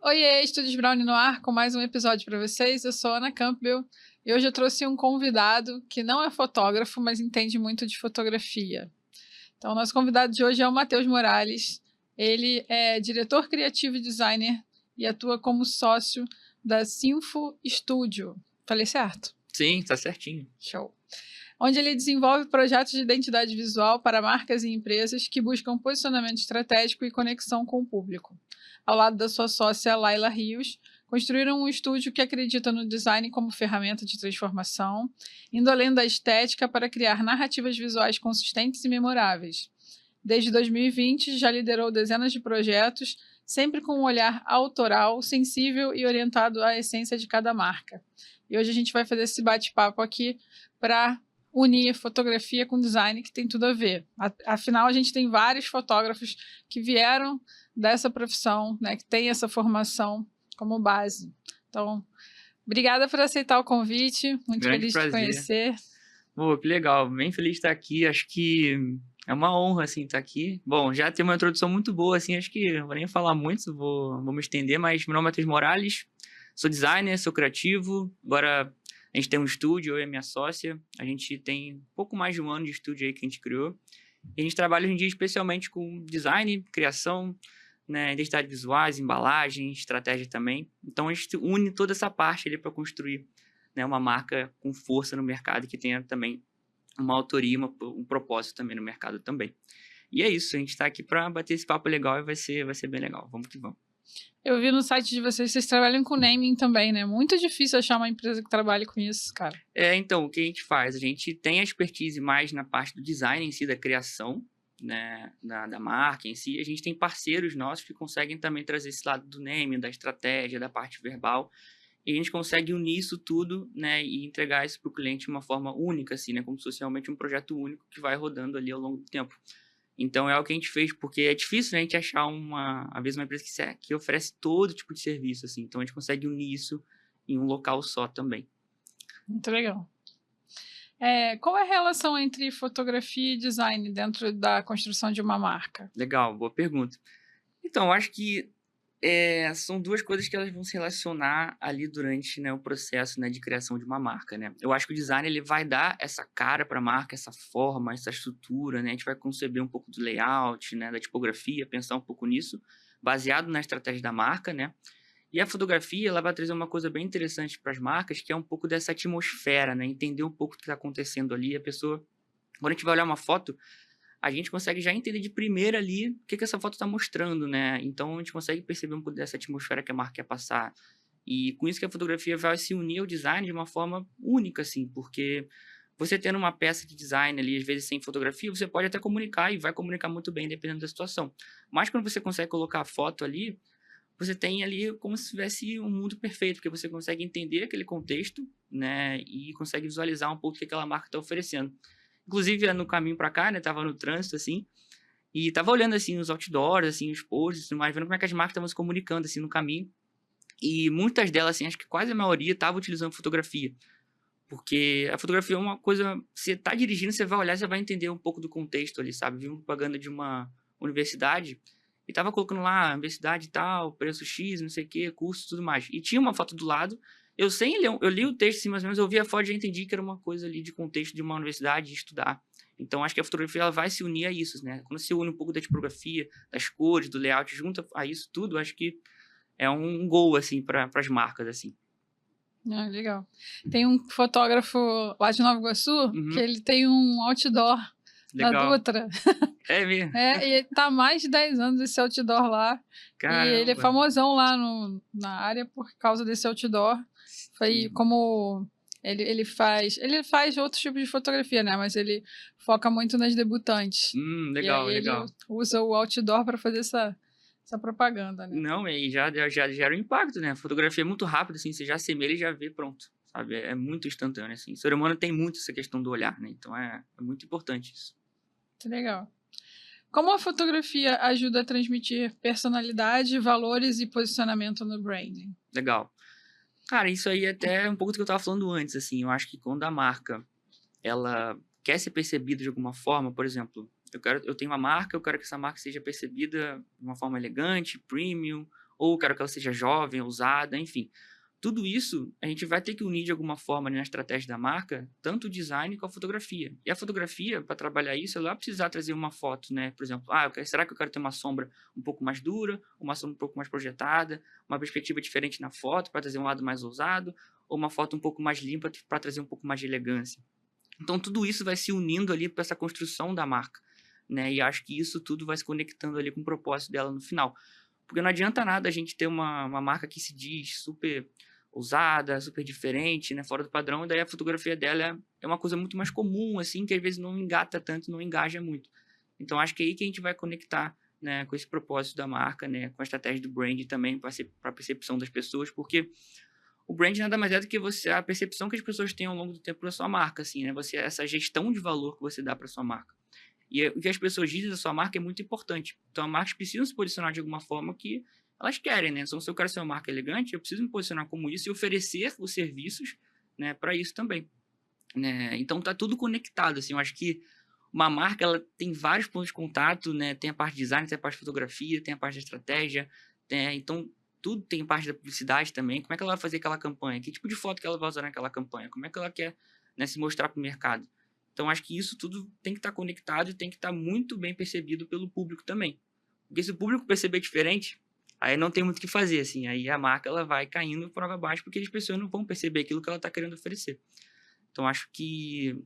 Oiê, Estúdios Brownie no ar com mais um episódio para vocês. Eu sou Ana Campbell e hoje eu trouxe um convidado que não é fotógrafo, mas entende muito de fotografia. Então, o nosso convidado de hoje é o Matheus Morales. Ele é diretor criativo e designer e atua como sócio da Sinfo Studio. Falei certo? Sim, tá certinho. Show. Onde ele desenvolve projetos de identidade visual para marcas e empresas que buscam posicionamento estratégico e conexão com o público. Ao lado da sua sócia Laila Rios, construíram um estúdio que acredita no design como ferramenta de transformação, indo além da estética para criar narrativas visuais consistentes e memoráveis. Desde 2020, já liderou dezenas de projetos, sempre com um olhar autoral, sensível e orientado à essência de cada marca. E hoje a gente vai fazer esse bate-papo aqui para unir fotografia com design, que tem tudo a ver. Afinal, a gente tem vários fotógrafos que vieram dessa profissão, né, que tem essa formação como base. Então, obrigada por aceitar o convite, muito Grande feliz de te prazer. conhecer. Pô, que legal, bem feliz de estar aqui. Acho que é uma honra, assim, estar aqui. Bom, já tem uma introdução muito boa, assim, acho que não vou nem falar muito, vou me estender, mas meu nome é Matheus Morales, sou designer, sou criativo. Agora a gente tem um estúdio, eu e a minha sócia. A gente tem um pouco mais de um ano de estúdio aí que a gente criou. E a gente trabalha hoje em dia especialmente com design, criação, né, identidade visuais, embalagem, estratégia também. Então a gente une toda essa parte ali para construir, né, uma marca com força no mercado que tenha também uma autoria, um propósito também no mercado também. E é isso, a gente está aqui para bater esse papo legal e vai ser bem legal. Vamos que vamos. Eu vi no site de vocês, vocês trabalham com naming também, né? Muito difícil achar uma empresa que trabalhe com isso, cara. Então, o que a gente faz? A gente tem a expertise mais na parte do design em si, da criação, né, da marca em si. A gente tem parceiros nossos que conseguem também trazer esse lado do naming, da estratégia, da parte verbal. E a gente consegue unir isso tudo, né, e entregar isso para o cliente de uma forma única, assim, né, como se fosse realmente um projeto único que vai rodando ali ao longo do tempo. Então é o que a gente fez, porque é difícil, né, a gente achar às vezes uma empresa que oferece todo tipo de serviço, assim. Então a gente consegue unir isso em um local só também. Muito legal. Qual é a relação entre fotografia e design dentro da construção de uma marca? Legal, boa pergunta. Então, eu acho que são duas coisas que elas vão se relacionar ali durante, né, o processo, né, de criação de uma marca, né. Eu acho que o design ele vai dar essa cara para a marca, essa forma, essa estrutura, né, a gente vai conceber um pouco do layout, né, da tipografia, pensar um pouco nisso, baseado na estratégia da marca, né. E a fotografia, ela vai trazer uma coisa bem interessante para as marcas, que é um pouco dessa atmosfera, né, entender um pouco o que está acontecendo ali. A pessoa, quando a gente vai olhar uma foto, a gente consegue já entender de primeira ali o que essa foto está mostrando, né? Então a gente consegue perceber um pouco dessa atmosfera que a marca quer passar. E com isso que a fotografia vai se unir ao design de uma forma única, assim, porque você tendo uma peça de design ali, às vezes sem fotografia, você pode até comunicar e vai comunicar muito bem, dependendo da situação. Mas quando você consegue colocar a foto ali, você tem ali como se tivesse um mundo perfeito, porque você consegue entender aquele contexto, né? E consegue visualizar um pouco o que aquela marca está oferecendo. Inclusive, no caminho pra cá, né, tava no trânsito, assim, e tava olhando, assim, os outdoors, assim, os posts e tudo mais, vendo como é que as marcas estavam se comunicando, assim, no caminho. E muitas delas, assim, acho que quase a maioria tava utilizando fotografia. Porque a fotografia é uma coisa, você tá dirigindo, você vai olhar, você vai entender um pouco do contexto ali, sabe? Vi uma propaganda de uma universidade e tava colocando lá, universidade e tal, preço X, não sei o que, curso e tudo mais. E tinha uma foto do lado, eu sem ler, eu li o texto assim, mais ou menos, eu vi a foto e já entendi que era uma coisa ali de contexto de uma universidade, de estudar. Então acho que a fotografia ela vai se unir a isso, né? Quando você une um pouco da tipografia, das cores, do layout, junta a isso tudo, acho que é um gol, assim, para as marcas, assim. Ah, legal. Tem um fotógrafo lá de Nova Iguaçu que Uhum, ele tem um outdoor na legal. Dutra. É mesmo? E ele tá há mais de 10 anos esse outdoor lá. E ele é Caramba. famosão lá na área por causa desse outdoor. Foi Sim. como ele faz outros tipos de fotografia, né? Mas ele foca muito nas debutantes. E aí Legal, ele legal. usa o outdoor para fazer essa propaganda, né? Não, e já gera um impacto, né? A fotografia é muito rápida, assim, você já assemelha e já vê, pronto, sabe? É muito instantâneo, assim. O ser humano tem muito essa questão do olhar, né? Então é muito importante isso. Muito legal. Como a fotografia ajuda a transmitir personalidade, valores e posicionamento no branding? Legal. Cara, isso aí é até um pouco do que eu estava falando antes, assim. Eu acho que quando a marca, ela quer ser percebida de alguma forma, por exemplo, eu tenho uma marca, eu quero que essa marca seja percebida de uma forma elegante, premium, ou quero que ela seja jovem, ousada, enfim. Tudo isso a gente vai ter que unir de alguma forma, né, na estratégia da marca, tanto o design com a fotografia. E a fotografia, para trabalhar isso, ela vai precisar trazer uma foto, né? Por exemplo, será que eu quero ter uma sombra um pouco mais dura, uma sombra um pouco mais projetada, uma perspectiva diferente na foto para trazer um lado mais ousado, ou uma foto um pouco mais limpa para trazer um pouco mais de elegância. Então, tudo isso vai se unindo ali para essa construção da marca, né? E acho que isso tudo vai se conectando ali com o propósito dela no final. Porque não adianta nada a gente ter uma marca que se diz super ousada, super diferente, né? Fora do padrão, e daí a fotografia dela é uma coisa muito mais comum, assim, que às vezes não engata tanto, não engaja muito. Então, acho que é aí que a gente vai conectar, né, com esse propósito da marca, né? Com a estratégia do brand também, para a percepção das pessoas, porque o brand nada mais é do que a percepção que as pessoas têm ao longo do tempo da sua marca, assim, né? Essa gestão de valor que você dá para sua marca. E o que as pessoas dizem da sua marca é muito importante. Então, a marca precisa se posicionar de alguma forma que elas querem, né? Então, se eu quero ser uma marca elegante, eu preciso me posicionar como isso e oferecer os serviços, né, para isso também, né? Então, tá tudo conectado, assim. Eu acho que uma marca, ela tem vários pontos de contato, né? Tem a parte de design, tem a parte de fotografia, tem a parte de estratégia, então tudo tem parte da publicidade também. Como é que ela vai fazer aquela campanha? Que tipo de foto que ela vai usar naquela campanha? Como é que ela quer, né, se mostrar para o mercado? Então, acho que isso tudo tem que estar conectado e tem que estar muito bem percebido pelo público também. Porque se o público perceber diferente, aí não tem muito o que fazer, assim. Aí a marca ela vai caindo por água abaixo porque as pessoas não vão perceber aquilo que ela está querendo oferecer. Então, acho que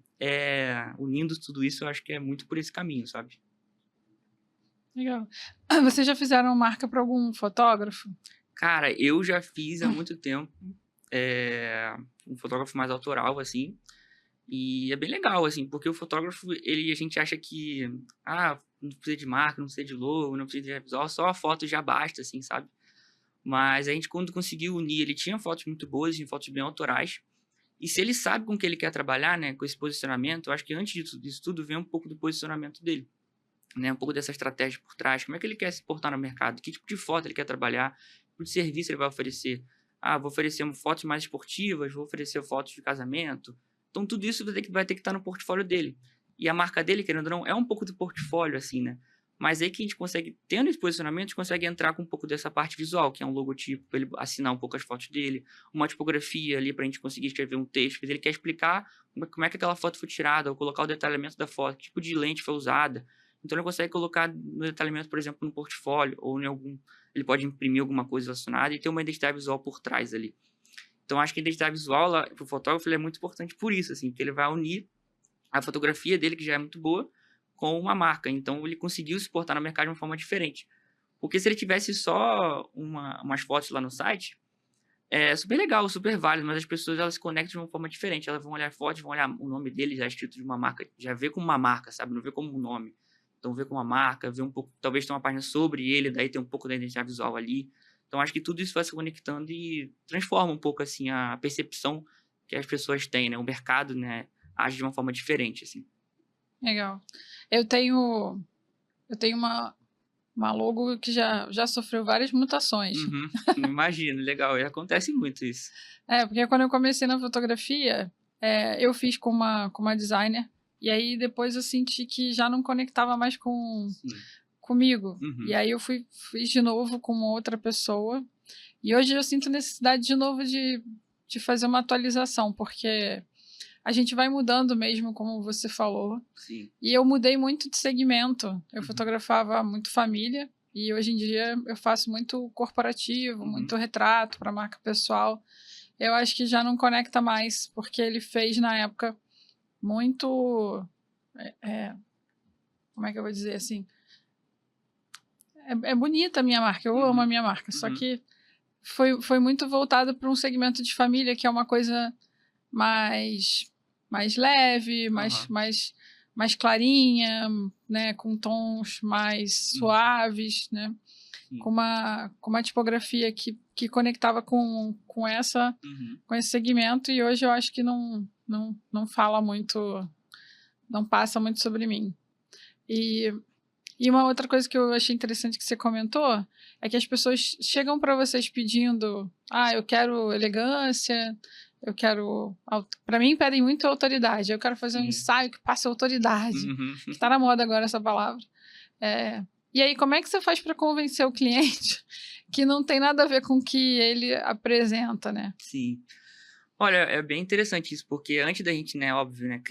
unindo tudo isso, eu acho que é muito por esse caminho, sabe? Legal. Vocês já fizeram marca para algum fotógrafo? Cara, eu já fiz há muito tempo um fotógrafo mais autoral, assim, e é bem legal, assim, porque o fotógrafo, a gente acha que, não precisa de marca, não precisa de logo, não precisa de visual, só a foto já basta, assim, sabe? Mas a gente, quando conseguiu unir, ele tinha fotos muito boas, tinha fotos bem autorais, e se ele sabe com o que ele quer trabalhar, né, com esse posicionamento, eu acho que antes disso tudo vem um pouco do posicionamento dele, né, um pouco dessa estratégia por trás, como é que ele quer se portar no mercado, que tipo de foto ele quer trabalhar, que tipo de serviço ele vai oferecer. Vou oferecer fotos mais esportivas, vou oferecer fotos de casamento. Então, tudo isso vai ter que estar no portfólio dele. E a marca dele, querendo ou não, é um pouco do portfólio, assim, né? Mas aí que a gente consegue, tendo esse posicionamento, a gente consegue entrar com um pouco dessa parte visual, que é um logotipo, para ele assinar um pouco as fotos dele, uma tipografia ali para a gente conseguir escrever um texto, ele quer explicar como é que aquela foto foi tirada, ou colocar o detalhamento da foto, que tipo de lente foi usada. Então, ele consegue colocar no detalhamento, por exemplo, no portfólio, ou ele pode imprimir alguma coisa relacionada e ter uma identidade visual por trás ali. Então, acho que a identidade visual, para o fotógrafo, é muito importante por isso, assim, porque ele vai unir a fotografia dele, que já é muito boa, com uma marca. Então, ele conseguiu se portar no mercado de uma forma diferente. Porque se ele tivesse só umas fotos lá no site, é super legal, super válido, mas as pessoas, elas se conectam de uma forma diferente. Elas vão olhar fotos, vão olhar o nome dele já escrito de uma marca, já vê como uma marca, sabe? Não vê como um nome. Então, vê como uma marca, vê um pouco, talvez tenha uma página sobre ele, daí tem um pouco da identidade visual ali. Então, acho que tudo isso vai se conectando e transforma um pouco, assim, a percepção que as pessoas têm, né? O mercado, né, age de uma forma diferente, assim. Legal. Eu tenho uma logo que já sofreu várias mutações. Uhum, imagino, legal. E acontece muito isso. Porque quando eu comecei na fotografia, eu fiz com uma designer, e aí depois eu senti que já não conectava mais comigo. Uhum. E aí eu fiz de novo com uma outra pessoa, e hoje eu sinto necessidade de novo de fazer uma atualização, porque a gente vai mudando mesmo, como você falou. Sim. E eu mudei muito de segmento. Eu fotografava muito família, e hoje em dia eu faço muito corporativo, muito retrato para marca pessoal. Eu acho que já não conecta mais, porque ele fez na época muito... como é que eu vou dizer assim? É bonita a minha marca, eu amo a minha marca, só que foi muito voltado para um segmento de família, que é uma coisa mais leve, mais clarinha, né, com tons mais suaves, né, com uma tipografia que conectava com esse segmento, e hoje eu acho que não fala muito, não passa muito sobre mim. E uma outra coisa que eu achei interessante que você comentou é que as pessoas chegam para vocês pedindo, eu quero elegância, eu quero... Para mim, pedem muito autoridade. Eu quero fazer um ensaio que passe autoridade, que está na moda agora essa palavra. E aí, como é que você faz para convencer o cliente que não tem nada a ver com o que ele apresenta, né? Sim. Olha, é bem interessante isso, porque antes da gente, né, óbvio, né,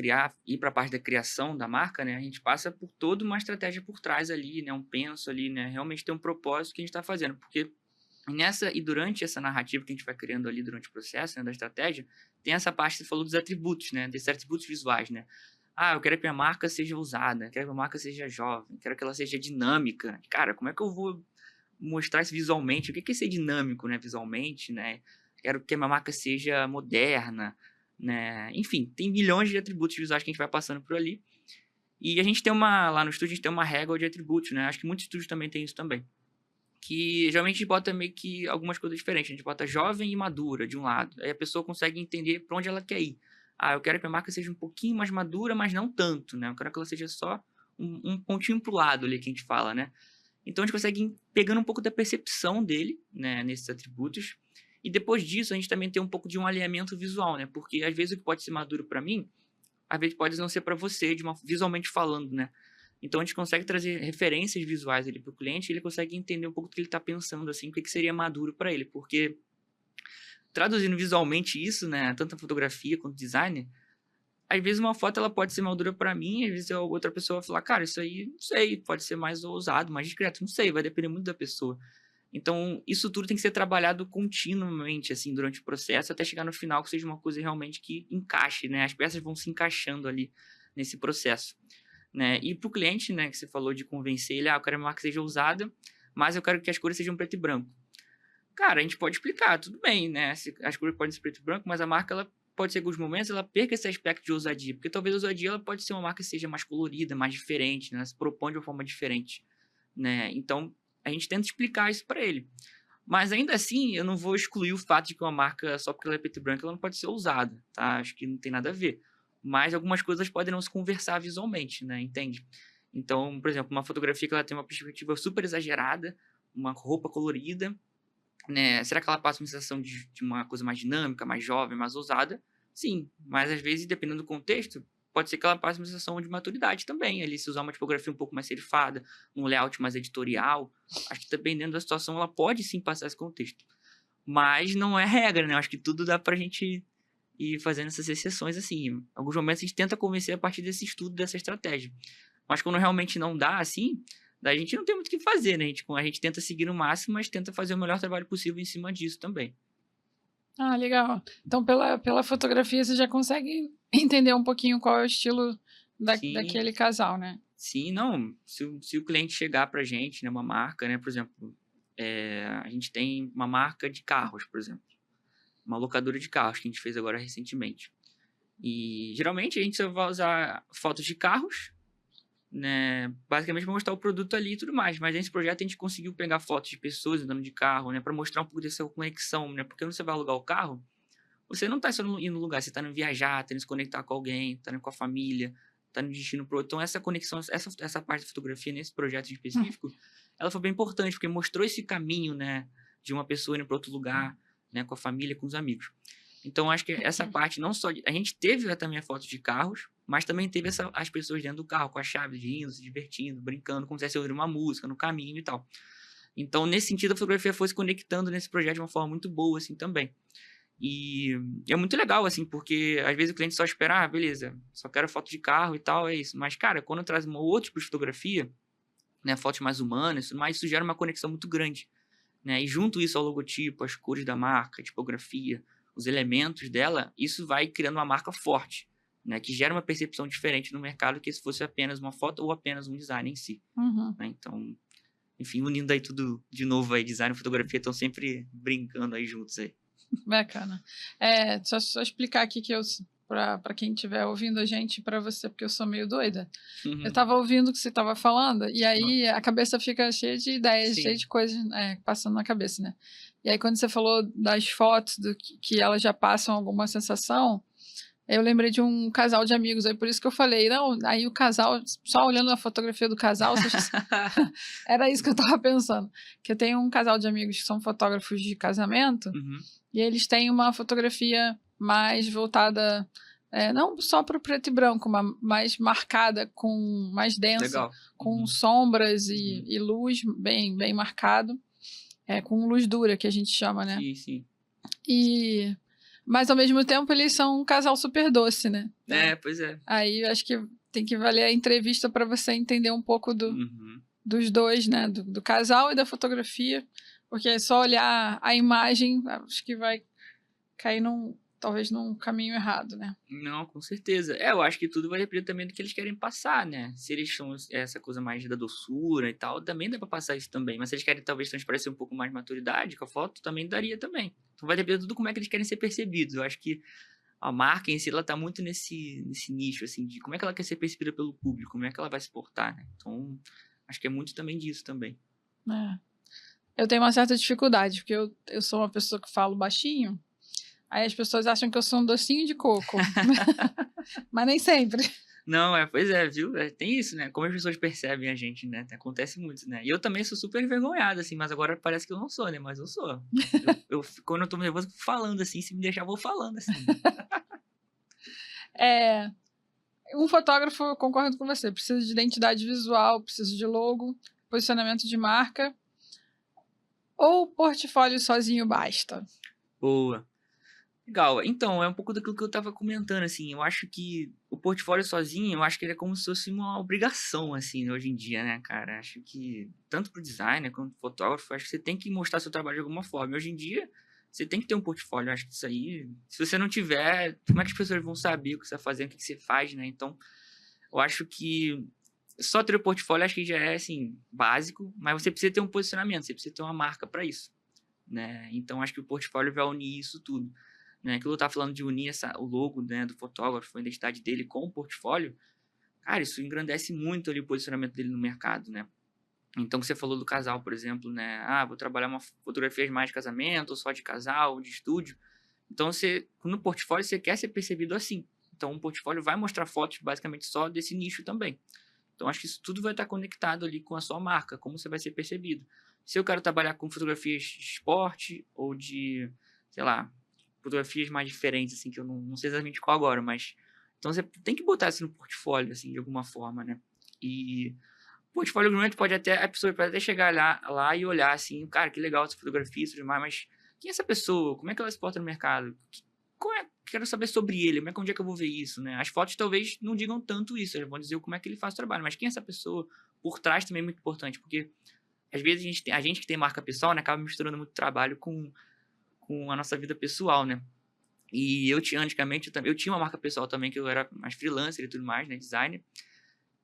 ir para a parte da criação da marca, né, a gente passa por toda uma estratégia por trás ali, né, um penso ali, né, realmente tem um propósito que a gente está fazendo, porque nessa e durante essa narrativa que a gente vai criando ali durante o processo, né, da estratégia, tem essa parte que você falou dos atributos, né, desses atributos visuais, né. Ah, eu quero que a minha marca seja ousada, quero que a minha marca seja jovem, quero que ela seja dinâmica. Cara, como é que eu vou mostrar isso visualmente? O que é ser dinâmico, né, visualmente, né? Quero que a minha marca seja moderna, né? Enfim, tem milhões de atributos visuais que a gente vai passando por ali. E a gente tem lá no estúdio, a gente tem uma régua de atributos, né? Acho que muitos estúdios também tem isso também. Que geralmente a gente bota meio que algumas coisas diferentes. A gente bota jovem e madura de um lado. Aí a pessoa consegue entender para onde ela quer ir. Ah, eu quero que a marca seja um pouquinho mais madura, mas não tanto, né? Eu quero que ela seja só um pontinho pro lado ali que a gente fala, né? Então a gente consegue ir pegando um pouco da percepção dele, né, nesses atributos. E depois disso a gente também tem um pouco de um alinhamento visual, né? Porque às vezes o que pode ser maduro para mim, às vezes pode não ser para você, visualmente falando, né? Então a gente consegue trazer referências visuais ali para o cliente, e ele consegue entender um pouco do que ele está pensando, assim, o que seria maduro para ele, porque traduzindo visualmente isso, né, tanto a fotografia quanto o design, às vezes uma foto ela pode ser madura para mim, às vezes a outra pessoa vai falar, cara, isso aí, não sei, pode ser mais ousado, mais discreto, não sei, vai depender muito da pessoa. Então, isso tudo tem que ser trabalhado continuamente, assim, durante o processo, até chegar no final que seja uma coisa realmente que encaixe, né? As peças vão se encaixando ali nesse processo, né? E para o cliente, né, que você falou de convencer ele, eu quero que a marca seja ousada, mas eu quero que as cores sejam preto e branco. Cara, a gente pode explicar, tudo bem, né? As cores podem ser preto e branco, mas a marca, ela pode ser, em alguns momentos, ela perca esse aspecto de ousadia, porque talvez a ousadia, ela pode ser uma marca que seja mais colorida, mais diferente, né? Ela se propõe de uma forma diferente, né? Então, a gente tenta explicar isso para ele. Mas ainda assim, eu não vou excluir o fato de que uma marca, só porque ela é preto e branco, ela não pode ser ousada, tá? Acho que não tem nada a ver. Mas algumas coisas podem não se conversar visualmente, né? Entende? Então, por exemplo, uma fotografia que ela tem uma perspectiva super exagerada, uma roupa colorida, né? Será que ela passa uma sensação de uma coisa mais dinâmica, mais jovem, mais ousada? Sim, mas às vezes, dependendo do contexto, pode ser que ela passe uma sensação de maturidade também. Ali, se usar uma tipografia um pouco mais serifada, um layout mais editorial, acho que dependendo da situação, ela pode sim passar esse contexto. Mas não é regra, né? Acho que tudo dá pra gente ir fazendo essas exceções assim. Em alguns momentos a gente tenta convencer a partir desse estudo, dessa estratégia. Mas quando realmente não dá assim, daí a gente não tem muito o que fazer, né? A gente tenta seguir no máximo, mas tenta fazer o melhor trabalho possível em cima disso também. Ah, legal. Então, pela fotografia, você já consegue entender um pouquinho qual é o estilo Sim, daquele casal, né? sim, não. Se o cliente chegar pra gente, né, uma marca, né, por exemplo, a gente tem uma marca de carros, por exemplo, uma locadora de carros que a gente fez agora recentemente. E geralmente a gente só vai usar fotos de carros, né, basicamente para mostrar o produto ali e tudo mais. Mas nesse projeto a gente conseguiu pegar fotos de pessoas andando de carro, né, para mostrar um pouco dessa conexão, né, porque quando você vai alugar o carro, você não tá só indo no lugar, você tá indo viajar, tá indo se conectar com alguém, tá indo com a família, tá indo destino pro outro. Então essa conexão, essa parte da fotografia nesse projeto em específico, ela foi bem importante, porque mostrou esse caminho, né, de uma pessoa indo para outro lugar, né, com a família, com os amigos. Então, acho que essa parte não só... A gente teve também a foto de carros, mas também teve as pessoas dentro do carro, com a chave, rindo, se divertindo, brincando, como se estivesse ouvindo uma música no caminho e tal. Então, nesse sentido, a fotografia foi se conectando nesse projeto de uma forma muito boa, assim, também. E é muito legal, assim, porque às vezes o cliente só espera, ah, beleza, só quero foto de carro e tal, é isso. Mas, cara, quando traz um outro tipo de fotografia, né, fotos mais humanas, mas isso gera uma conexão muito grande, né? E junto isso ao logotipo, as cores da marca, a tipografia, os elementos dela, isso vai criando uma marca forte, né? Que gera uma percepção diferente no mercado que se fosse apenas uma foto ou apenas um design em si, Uhum. né? Então, enfim, unindo aí tudo de novo aí, design e fotografia estão sempre brincando aí juntos aí. Bacana. Só explicar aqui que para quem estiver ouvindo a gente, para você, porque eu sou meio doida. Eu estava ouvindo o que você estava falando, e aí a cabeça fica cheia de ideias, cheia Sim. de coisas passando na cabeça, né? E aí, quando você falou das fotos, que elas já passam alguma sensação, eu lembrei de um casal de amigos, aí por isso que eu falei, não, aí o casal, só olhando a fotografia do casal, era isso que eu estava pensando. Que eu tenho um casal de amigos que são fotógrafos de casamento, Uhum. e eles têm uma fotografia mais voltada não só para o preto e branco, mas mais marcada, mais densa, Legal. com Uhum. sombras e luz bem, bem marcado, com luz dura, que a gente chama, né? Sim, sim. Mas ao mesmo tempo eles são um casal super doce, né? Pois é. Aí eu acho que tem que valer a entrevista para você entender um pouco Uhum. dos dois, né? Do casal e da fotografia, porque é só olhar a imagem, acho que vai cair talvez num caminho errado, né? Não, com certeza. Eu acho que tudo vai depender também do que eles querem passar, né? Se eles são essa coisa mais da doçura e tal, também dá pra passar isso também. Mas se eles querem talvez transparecer um pouco mais de maturidade com a foto, também daria também. Então vai depender de tudo como é que eles querem ser percebidos. Eu acho que a marca em si, ela tá muito nesse nicho, assim, de como é que ela quer ser percebida pelo público, como é que ela vai se portar, né? Então, acho que é muito também disso também. Eu tenho uma certa dificuldade, porque eu sou uma pessoa que falo baixinho, aí as pessoas acham que eu sou um docinho de coco. Mas nem sempre. Não, pois é, viu? Tem isso, né? Como as pessoas percebem a gente, né? Acontece muito, né? E eu também sou super envergonhado, assim, mas agora parece que eu não sou, né? Mas eu sou. Quando eu tô nervoso, eu fico falando, assim, se me deixar, eu vou falando, assim. Um fotógrafo, eu concordo com você, precisa de identidade visual, precisa de logo, posicionamento de marca, ou portfólio sozinho basta? Boa. Legal. Então, é um pouco daquilo que eu tava comentando, assim. Eu acho que o portfólio sozinho, eu acho que ele é como se fosse uma obrigação, assim, hoje em dia, né, cara? Acho que, tanto pro designer quanto pro fotógrafo, acho que você tem que mostrar seu trabalho de alguma forma. E hoje em dia, você tem que ter um portfólio. Eu acho que isso aí, se você não tiver, como é que as pessoas vão saber o que você tá fazendo, o que você faz, né? Então, eu acho que só ter o portfólio, acho que já é, assim, básico, mas você precisa ter um posicionamento, você precisa ter uma marca para isso, né? Então, acho que o portfólio vai unir isso tudo. Né, aquilo que eu tava falando de unir o logo, né, do fotógrafo, a identidade dele com o portfólio, cara, isso engrandece muito ali o posicionamento dele no mercado, né? Então, você falou do casal, por exemplo, né? Vou trabalhar fotografias mais de casamento, ou só de casal, ou de estúdio. Então, no portfólio, você quer ser percebido assim. Então, o portfólio vai mostrar fotos basicamente só desse nicho também. Então, acho que isso tudo vai estar conectado ali com a sua marca, como você vai ser percebido. Se eu quero trabalhar com fotografias de esporte ou de, sei lá, fotografias mais diferentes, assim, que eu não sei exatamente qual agora, mas... Então, você tem que botar isso no portfólio, assim, de alguma forma, né? E o portfólio grande a pessoa pode até chegar lá e olhar, assim, cara, que legal essa fotografia e tudo mais, mas quem é essa pessoa? Como é que ela se porta no mercado? Quero saber sobre ele, onde é que eu vou ver isso, né? As fotos talvez não digam tanto isso, eles vão dizer como é que ele faz o trabalho, mas quem é essa pessoa por trás também é muito importante, porque às vezes a gente que tem marca pessoal, né, acaba misturando muito trabalho com a nossa vida pessoal, né? E antigamente, eu tinha uma marca pessoal também, que eu era mais freelancer e tudo mais, né, designer.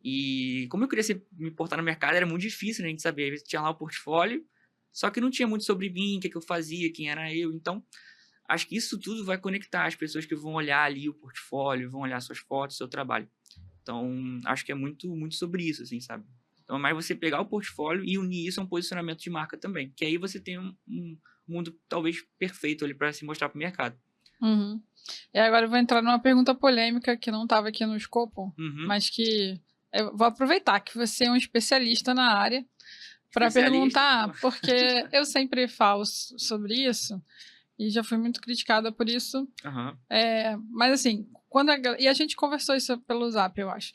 E como eu queria me portar no mercado, era muito difícil, né, a gente saber. Às vezes tinha lá o portfólio, só que não tinha muito sobre mim, o que eu fazia, quem era eu. Então, acho que isso tudo vai conectar as pessoas que vão olhar ali o portfólio, vão olhar suas fotos, seu trabalho. Então, acho que é muito, muito sobre isso, assim, sabe? Então, é mais você pegar o portfólio e unir isso a um posicionamento de marca também. Que aí você tem um mundo talvez perfeito ali para se mostrar para o mercado. Uhum. E agora eu vou entrar numa pergunta polêmica que não estava aqui no escopo, Uhum. mas que eu vou aproveitar que você é um especialista na área para perguntar, porque eu sempre falo sobre isso e já fui muito criticada por isso. Uhum. Mas assim, e a gente conversou isso pelo Zap, eu acho.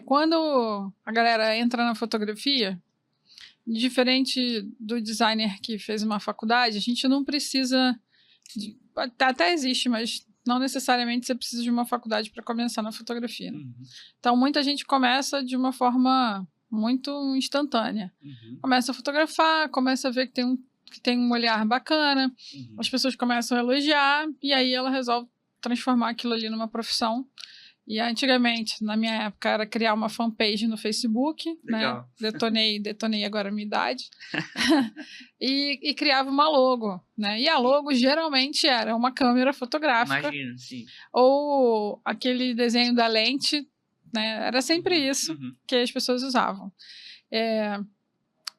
Quando a galera entra na fotografia, diferente do designer que fez uma faculdade, a gente não precisa até existe, mas não necessariamente você precisa de uma faculdade para começar na fotografia. Né? Uhum. Então, muita gente começa de uma forma muito instantânea. Uhum. Começa a fotografar, começa a ver que tem um olhar bacana, as pessoas começam a elogiar, e aí ela resolve transformar aquilo ali numa profissão. E antigamente, na minha época, era criar uma fanpage no Facebook, Legal. né? Detonei agora a minha idade. e criava uma logo, né? E a logo geralmente era uma câmera fotográfica. Imagino, sim. Ou aquele desenho da lente, né? Era sempre isso que as pessoas usavam.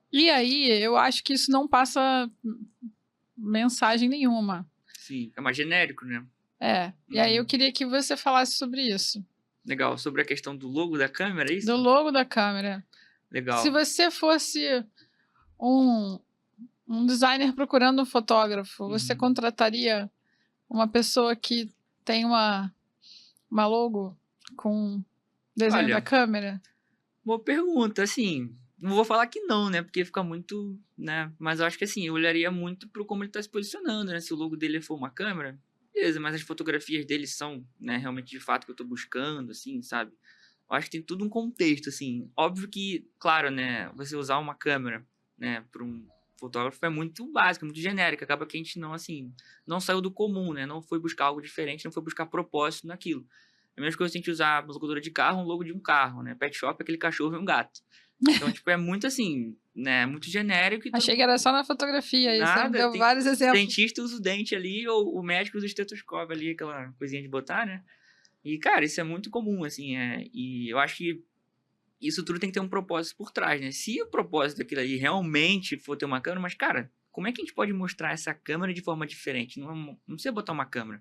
E aí, eu acho que isso não passa mensagem nenhuma. Sim, é mais genérico, né? E aí eu queria que você falasse sobre isso. Legal, sobre a questão do logo da câmera, é isso? Do logo da câmera. Legal. Se você fosse um designer procurando um fotógrafo, você contrataria uma pessoa que tem uma uma logo com desenho da Olha, câmera? boa pergunta, assim, não vou falar que não, né, porque fica muito, né, mas eu acho que assim, eu olharia muito pro como ele tá se posicionando, né, se o logo dele for uma câmera, beleza, mas as fotografias dele são, né, realmente de fato que eu tô buscando, assim, sabe? Eu acho que tem tudo um contexto, assim, óbvio que, claro, né, você usar uma câmera, né, para um fotógrafo é muito básico, muito genérico, acaba que a gente não, assim, não saiu do comum, né, não foi buscar algo diferente, não foi buscar propósito naquilo. É a mesma coisa que a gente usar uma locadora de carro, um logo de um carro, né? Pet shop, aquele cachorro e um gato. Então, tipo, é muito assim, né? Muito genérico e todo Achei que mundo era só na fotografia, aí você me nada. deu Tem vários exemplos. dentista usa o dente ali, ou o médico usa o estetoscópio ali, aquela coisinha de botar, né? E, cara, isso é muito comum, assim, e eu acho que isso tudo tem que ter um propósito por trás, né? Se o propósito daquilo ali realmente for ter uma câmera, mas, cara, como é que a gente pode mostrar essa câmera de forma diferente? Não precisa botar uma câmera.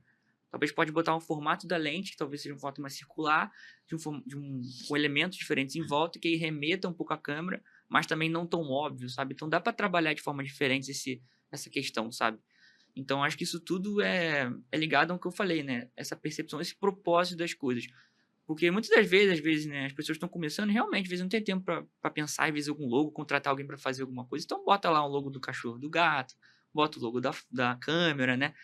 Talvez pode botar um formato da lente, que talvez seja um formato mais circular, com elementos diferentes em volta, que aí remeta um pouco a câmera, mas também não tão óbvio, sabe? Então dá para trabalhar de forma diferente essa questão, sabe? Então acho que isso tudo é ligado ao que eu falei, né? Essa percepção, esse propósito das coisas. Porque muitas das vezes, às vezes, né, as pessoas estão começando e realmente, às vezes não tem tempo para pensar, às vezes, algum logo, contratar alguém para fazer alguma coisa. Então bota lá um logo do cachorro, do gato, bota o logo da câmera, né?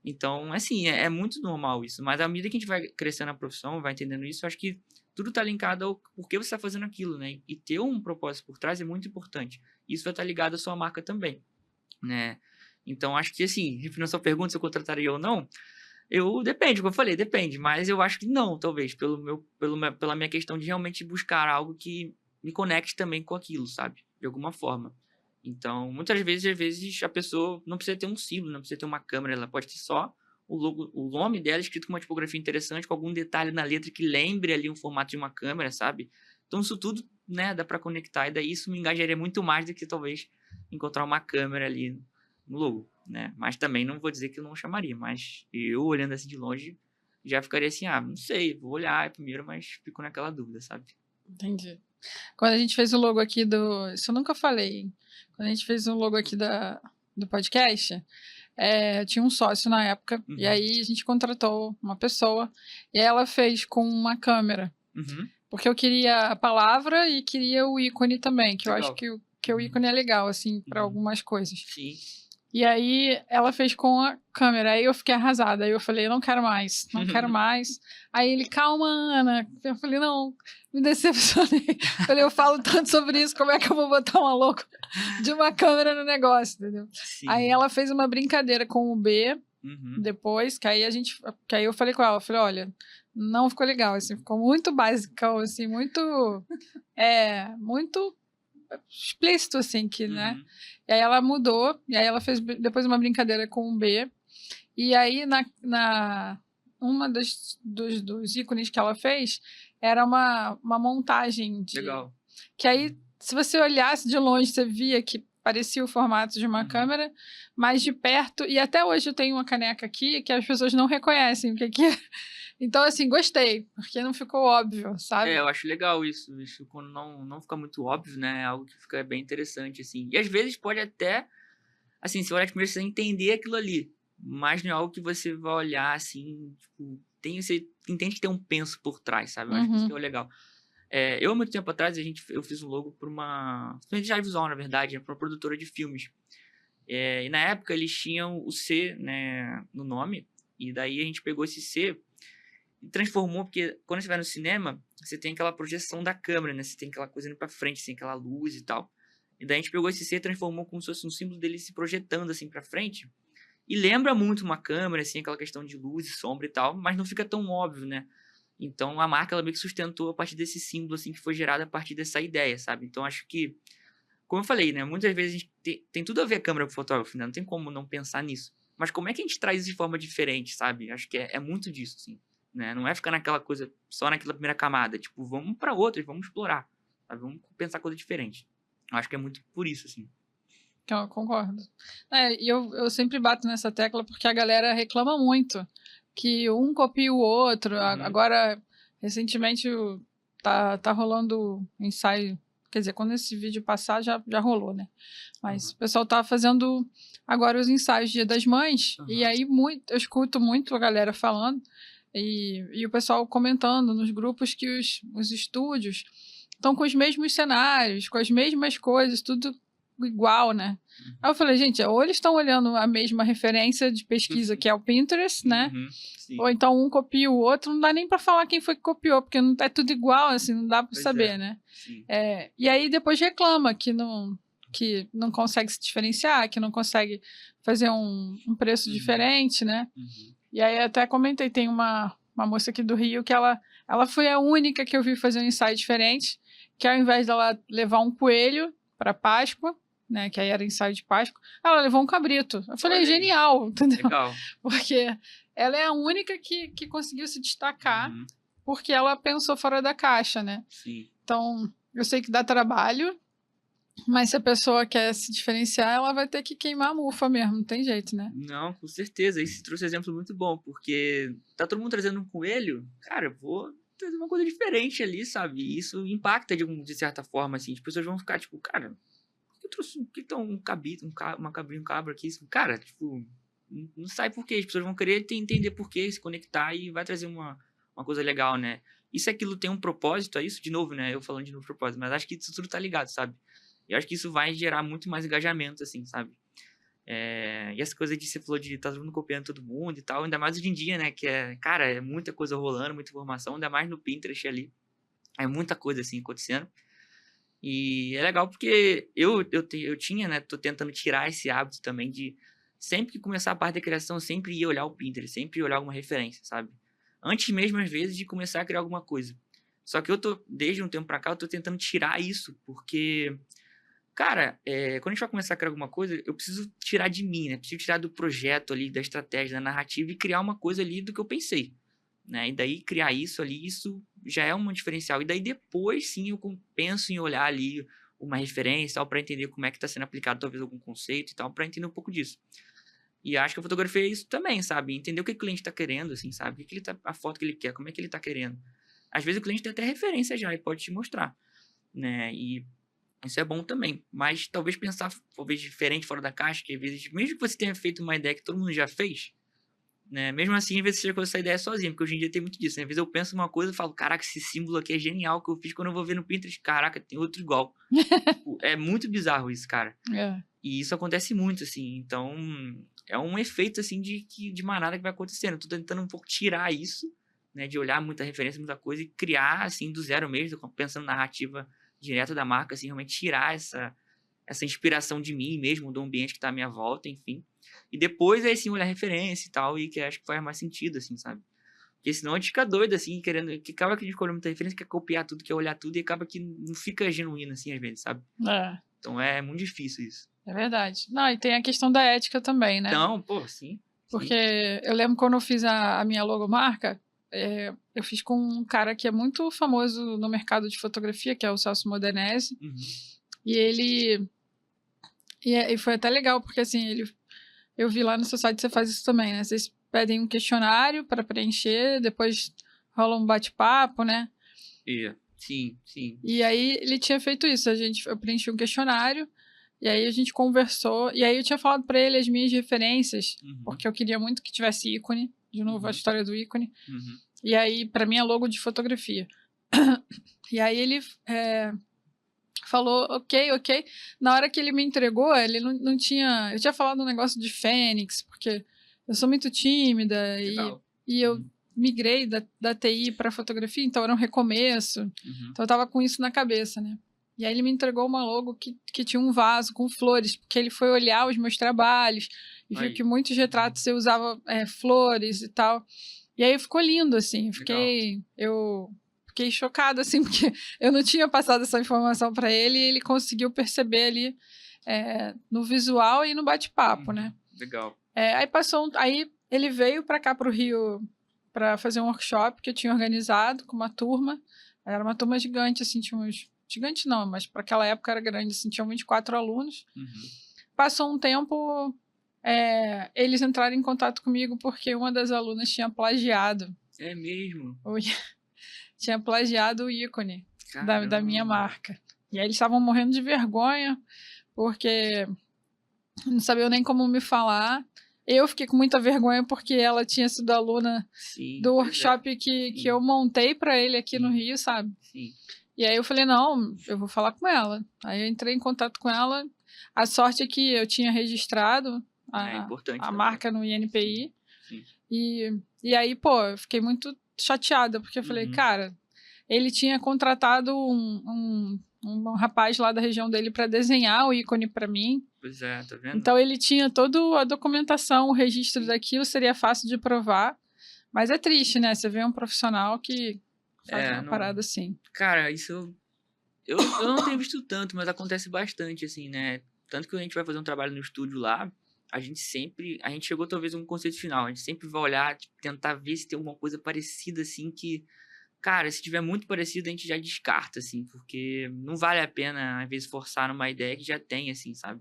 Então, assim, é muito normal isso. Mas à medida que a gente vai crescendo na profissão, vai entendendo isso, eu acho que tudo tá linkado ao porquê você está fazendo aquilo, né? E ter um propósito por trás é muito importante. Isso vai estar ligado à sua marca também, né? Então, acho que, assim, referindo a sua pergunta se eu contrataria ou não, depende, como eu falei, depende. Mas eu acho que não, talvez, pela minha questão de realmente buscar algo que me conecte também com aquilo, sabe? De alguma forma. Então, muitas vezes, às vezes, a pessoa não precisa ter um símbolo, não precisa ter uma câmera, ela pode ter só o logo, o nome dela escrito com uma tipografia interessante, com algum detalhe na letra que lembre ali um formato de uma câmera, sabe? Então, isso tudo, né, dá para conectar, e daí isso me engajaria muito mais do que talvez encontrar uma câmera ali no logo, né? Mas também não vou dizer que eu não chamaria, mas eu olhando assim de longe já ficaria assim, não sei, vou olhar primeiro, mas fico naquela dúvida, sabe? Entendi. Quando a gente fez o logo aqui Isso eu nunca falei, hein? Quando a gente fez o logo aqui do podcast, tinha um sócio na época, e Uhum. aí a gente contratou uma pessoa, e ela fez com uma câmera. Uhum. Porque eu queria a palavra e queria o ícone também, que eu acho Legal. que o ícone é legal, assim, para Uhum. algumas coisas. Sim. E aí ela fez com a câmera, aí eu fiquei arrasada. Aí eu falei, eu não quero mais, não quero mais. Aí ele, calma, Ana. Eu falei, não, me decepcionei. Falei, eu falo tanto sobre isso, como é que eu vou botar uma louca de uma câmera no negócio, entendeu? Sim. Aí ela fez uma brincadeira com o B Uhum. depois, que aí eu falei com ela, eu falei, olha, não ficou legal, assim, ficou muito basicão, assim, muito explícito, assim, que, né? Uhum. E aí ela mudou, e aí ela fez depois uma brincadeira com o B, e aí uma dos ícones que ela fez era uma montagem Legal. que aí, se você olhasse de longe, você via que parecia o formato de uma câmera, mas de perto, e até hoje eu tenho uma caneca aqui que as pessoas não reconhecem o que é. Então, assim, gostei, porque não ficou óbvio, sabe? Eu acho legal isso quando não fica muito óbvio, né? É algo que fica bem interessante, assim. E às vezes pode até, assim, se olhar de primeiro, você entender aquilo ali, mas não é algo que você vai olhar, assim, tipo, você entende que tem um penso por trás, sabe? Eu acho que isso que é o legal. Eu, há muito tempo atrás, eu fiz um logo para uma identidade visual, na verdade, para uma produtora de filmes. E na época eles tinham o C, né, no nome, e daí a gente pegou esse C e transformou, porque quando você vai no cinema, você tem aquela projeção da câmera, né? Você tem aquela coisa indo pra frente, assim, aquela luz e tal. E daí a gente pegou esse C e transformou como se fosse um símbolo dele se projetando, assim, pra frente. E lembra muito uma câmera, assim, aquela questão de luz e sombra e tal, mas não fica tão óbvio, né? Então a marca, ela meio que sustentou a partir desse símbolo, assim, que foi gerado a partir dessa ideia, sabe? Então acho que, como eu falei, né? Muitas vezes a gente tem tudo a ver a câmera com o fotógrafo, né? Não tem como não pensar nisso. Mas como é que a gente traz isso de forma diferente, sabe? Acho que é muito disso, assim. Né? Não é ficar naquela coisa, só naquela primeira camada. Tipo, vamos para outras, vamos explorar. Sabe? Vamos pensar coisa diferente. Eu acho que é muito por isso, assim. Eu concordo. E eu sempre bato nessa tecla porque a galera reclama muito que um copia o outro. Agora, recentemente, tá rolando ensaio. Quer dizer, quando esse vídeo passar, já rolou, né? Mas o pessoal tá fazendo agora os ensaios Dia das Mães. E aí eu escuto muito a galera falando E o pessoal comentando nos grupos que os estúdios estão com os mesmos cenários, com as mesmas coisas, tudo igual, né? Aí eu falei, gente, ou eles estão olhando a mesma referência de pesquisa, que é o Pinterest, né? Sim. Ou então um copia o outro, não dá nem para falar quem foi que copiou, porque não é tudo igual, assim, não dá para saber, né? Sim. E aí depois reclama que não consegue se diferenciar, que não consegue fazer um preço diferente, né? E aí até comentei, tem uma moça aqui do Rio que ela foi a única que eu vi fazer um ensaio diferente, que ao invés dela levar um coelho para Páscoa, né, que aí era ensaio de Páscoa, ela levou um cabrito. Eu falei, genial, entendeu? Legal. Porque ela é a única que conseguiu se destacar, porque ela pensou fora da caixa, né? Sim. Então, eu sei que dá trabalho, mas se a pessoa quer se diferenciar, ela vai ter que queimar a mufa mesmo, não tem jeito, né? Não, com certeza. Esse trouxe um exemplo muito bom, porque tá todo mundo trazendo um coelho, cara, eu vou trazer uma coisa diferente ali, sabe? E isso impacta de certa forma, assim. As pessoas vão ficar, tipo, cara, por que eu trouxe um cabrito, um cabra aqui? Cara, tipo, não sai por quê. As pessoas vão querer entender por quê, se conectar e vai trazer uma coisa legal, né? E se aquilo tem um propósito, é isso? De novo, né? Eu falando de novo propósito, mas acho que isso tudo tá ligado, sabe? Eu acho que isso vai gerar muito mais engajamento, assim, sabe? E essa coisa de você falou de tá todo mundo copiando todo mundo e tal, ainda mais hoje em dia, né? Que cara, é muita coisa rolando, muita informação, ainda mais no Pinterest ali. É muita coisa, assim, acontecendo. E é legal porque eu tinha, né? Tô tentando tirar esse hábito também de sempre que começar a parte da criação, eu sempre ia olhar o Pinterest, sempre ia olhar alguma referência, sabe? Antes mesmo, às vezes, de começar a criar alguma coisa. Só que desde um tempo pra cá, eu tô tentando tirar isso, porque... Cara, quando a gente vai começar a criar alguma coisa, eu preciso tirar de mim, né? Preciso tirar do projeto ali, da estratégia, da narrativa e criar uma coisa ali do que eu pensei, né? E daí criar isso ali, isso já é um diferencial. E daí depois, sim, eu penso em olhar ali uma referência, tal, para entender como é que está sendo aplicado talvez algum conceito e tal, para entender um pouco disso. E acho que a fotografia é isso também, sabe? Entender o que o cliente está querendo, assim, sabe? A foto que ele quer, como é que ele está querendo. Às vezes o cliente tem até referência já e pode te mostrar, né? E isso é bom também, mas talvez pensar talvez diferente fora da caixa, que às vezes, mesmo que você tenha feito uma ideia que todo mundo já fez, né? Mesmo assim, às vezes você chega com essa ideia sozinho, porque hoje em dia tem muito disso, né? Às vezes eu penso uma coisa e falo, caraca, esse símbolo aqui é genial que eu fiz quando eu vou ver no Pinterest, caraca, tem outro igual. Tipo, é muito bizarro isso, cara. E isso acontece muito, assim, então é um efeito, assim, de manada que vai acontecendo. Eu tô tentando um pouco tirar isso, né? De olhar muita referência, muita coisa e criar, assim, do zero mesmo, pensando na narrativa direta da marca, assim, realmente tirar essa inspiração de mim mesmo, do ambiente que tá à minha volta, enfim. E depois, aí sim, olhar referência e tal, e que acho que faz mais sentido, assim, sabe? Porque senão a gente fica doido, assim, querendo... Que acaba que a gente escolhe muita referência, quer copiar tudo, quer olhar tudo, e acaba que não fica genuíno, assim, às vezes, sabe? Então é muito difícil isso. É verdade. Não, e tem a questão da ética também, né? Então, pô, sim. Porque eu lembro quando eu fiz a minha logomarca, eu fiz com um cara que é muito famoso no mercado de fotografia, que é o Celso Modenese. E ele... E foi até legal, porque assim, eu vi lá no seu site que você faz isso também, né? Vocês pedem um questionário para preencher, depois rola um bate-papo, né? Sim, sim. E aí ele tinha feito isso, eu preenchi um questionário, e aí a gente conversou, e aí eu tinha falado para ele as minhas referências, porque eu queria muito que tivesse ícone, de novo a história do ícone, e aí para mim é logo de fotografia. E aí ele falou, ok. Na hora que ele me entregou, ele não tinha... Eu tinha falado um negócio de Fênix, porque eu sou muito tímida e eu migrei da TI para fotografia, então era um recomeço. Então eu tava com isso na cabeça, né? E aí ele me entregou uma logo que tinha um vaso com flores, porque ele foi olhar os meus trabalhos e viu que muitos retratos eu usava flores e tal. E aí ficou lindo, assim. Eu fiquei chocada, assim, porque eu não tinha passado essa informação para ele e ele conseguiu perceber ali no visual e no bate-papo, né? Legal. Aí ele veio para cá, para o Rio, para fazer um workshop que eu tinha organizado com uma turma. Era uma turma gigante, assim, tinha uns... Gigante não, mas para aquela época era grande, assim, tinham 24 alunos. Passou um tempo, eles entraram em contato comigo porque uma das alunas tinha plagiado. É mesmo? Tinha plagiado o ícone da minha marca. E aí eles estavam morrendo de vergonha, porque não sabiam nem como me falar. Eu fiquei com muita vergonha porque ela tinha sido aluna Sim, do pois é. workshop que Sim, eu montei pra ele aqui no sim, Rio, sabe? sim. E aí eu falei, não, eu vou falar com ela. Aí eu entrei em contato com ela. A sorte é que eu tinha registrado É importante a também. marca no Sim, INPI. sim. E aí, pô, eu fiquei muito chateada, porque eu falei, Uhum. cara, ele tinha contratado um rapaz lá da região dele para desenhar o ícone para mim. Pois é, tá vendo? Então ele tinha toda a documentação, o registro Sim. daquilo, seria fácil de provar. Mas é triste, né? Você vê um profissional que faz É, uma não. parada assim. Cara, isso eu não tenho visto tanto, mas acontece bastante, assim, né? Tanto que a gente vai fazer um trabalho no estúdio lá, a gente chegou talvez a um conceito final, a gente sempre vai olhar, tipo, tentar ver se tem alguma coisa parecida, assim, que, cara, se tiver muito parecido, a gente já descarta, assim, porque não vale a pena, às vezes, forçar numa ideia que já tem, assim, sabe?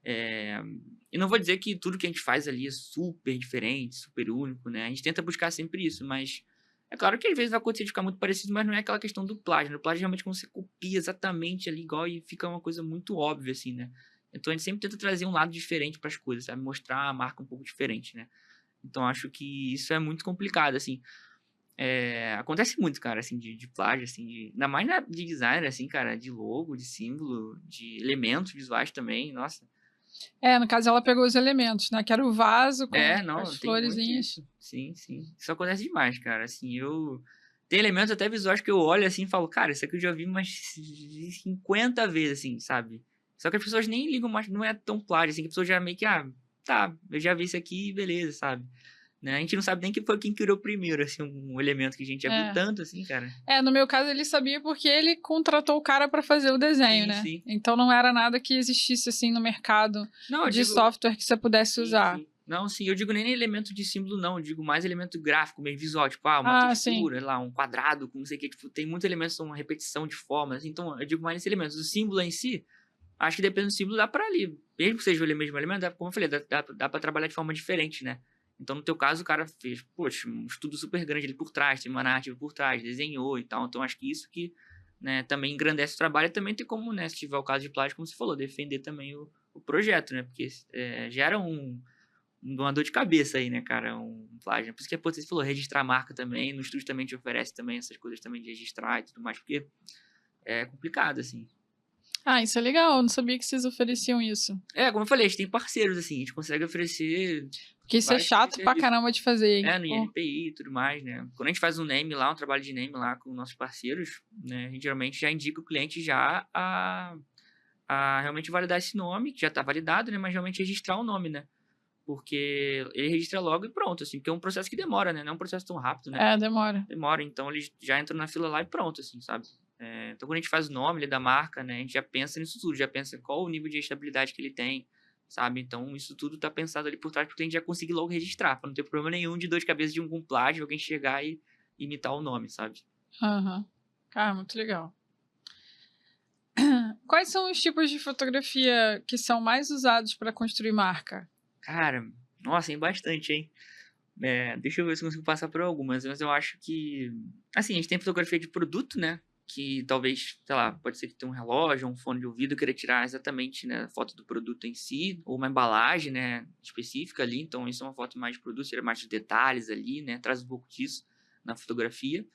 É, e não vou dizer que tudo que a gente faz ali é super diferente, super único, né? A gente tenta buscar sempre isso, mas é claro que às vezes vai acontecer de ficar muito parecido, mas não é aquela questão do plágio. No plágio, realmente, quando você copia exatamente ali igual e fica uma coisa muito óbvia, assim, né? Então a gente sempre tenta trazer um lado diferente para as coisas, sabe? Mostrar a marca um pouco diferente, né? Então acho que isso é muito complicado, assim. Acontece muito, cara, assim, de plágio, assim, ainda mais de design, assim, cara, de logo, de símbolo, de elementos visuais também, nossa. No caso, ela pegou os elementos, né? Que era o vaso com as Não, tem muito florezinhas. isso. Sim, sim. Isso acontece demais, cara. Assim, eu. Tem elementos até visuais que eu olho assim e falo, cara, isso aqui eu já vi umas 50 vezes, assim, sabe? Só que as pessoas nem ligam mais, não é tão plágio, assim, que a pessoa já meio que, tá, eu já vi isso aqui, beleza, sabe? Né? A gente não sabe nem quem foi quem criou primeiro, assim, um elemento que a gente já viu É. tanto, assim, cara. No meu caso, ele sabia porque ele contratou o cara para fazer o desenho, Sim, né? sim. Então não era nada que existisse assim no mercado Não, eu de digo. software que você pudesse Sim, usar. sim. Não, sim, eu digo nem elemento de símbolo, não. Eu digo mais elemento gráfico, meio visual. Tipo, uma Ah, sim. textura, lá, um quadrado, com não sei o que. Tipo, tem muitos elementos, uma repetição de formas. Então, eu digo mais nesse elemento. O símbolo em si, acho que depende do símbolo, dá pra ali. Mesmo que seja o mesmo elemento, como eu falei, dá pra trabalhar de forma diferente, né? Então, no teu caso, o cara fez, poxa, um estudo super grande ali por trás, tem uma narrativa por trás, desenhou e tal. Então, acho que isso que, né, também engrandece o trabalho e também tem como, né, se tiver o caso de plágio, como você falou, defender também o projeto, né? Porque gera uma dor de cabeça aí, né, cara? Um plágio. Por isso que você falou, registrar a marca também. No estúdio também te oferece também essas coisas também de registrar e tudo mais, porque é complicado, assim. Ah, isso é legal. Eu não sabia que vocês ofereciam isso. Como eu falei, a gente tem parceiros, assim, a gente consegue oferecer Porque isso é vários tipos de chato pra serviço. caramba de fazer, hein? No Pô. INPI e tudo mais, né? Quando a gente faz um name lá, um trabalho de name lá com nossos parceiros, né? A gente geralmente já indica o cliente já a realmente validar esse nome, que já está validado, né? Mas realmente registrar o nome, né? Porque ele registra logo e pronto, assim, porque é um processo que demora, né? Não é um processo tão rápido, né? Demora. Demora, então eles já entram na fila lá e pronto, assim, sabe? Então quando a gente faz o nome ali da marca, né? A gente já pensa nisso tudo, já pensa qual o nível de estabilidade que ele tem, sabe? Então isso tudo tá pensado ali por trás porque a gente já conseguir logo registrar, pra não ter problema nenhum de dor de cabeça de um plágio, alguém chegar e imitar o nome, sabe? Aham. Cara, muito legal. Quais são os tipos de fotografia que são mais usados para construir marca? Cara, nossa, tem bastante, hein? Deixa eu ver se eu consigo passar por algumas, mas eu acho que. Assim, a gente tem fotografia de produto, né? Que talvez, sei lá, pode ser que tenha um relógio, um fone de ouvido, queira tirar exatamente, né, a foto do produto em si, ou uma embalagem, né, específica ali. Então, isso é uma foto mais de produto, seria mais de detalhes ali, né? Traz um pouco disso na fotografia.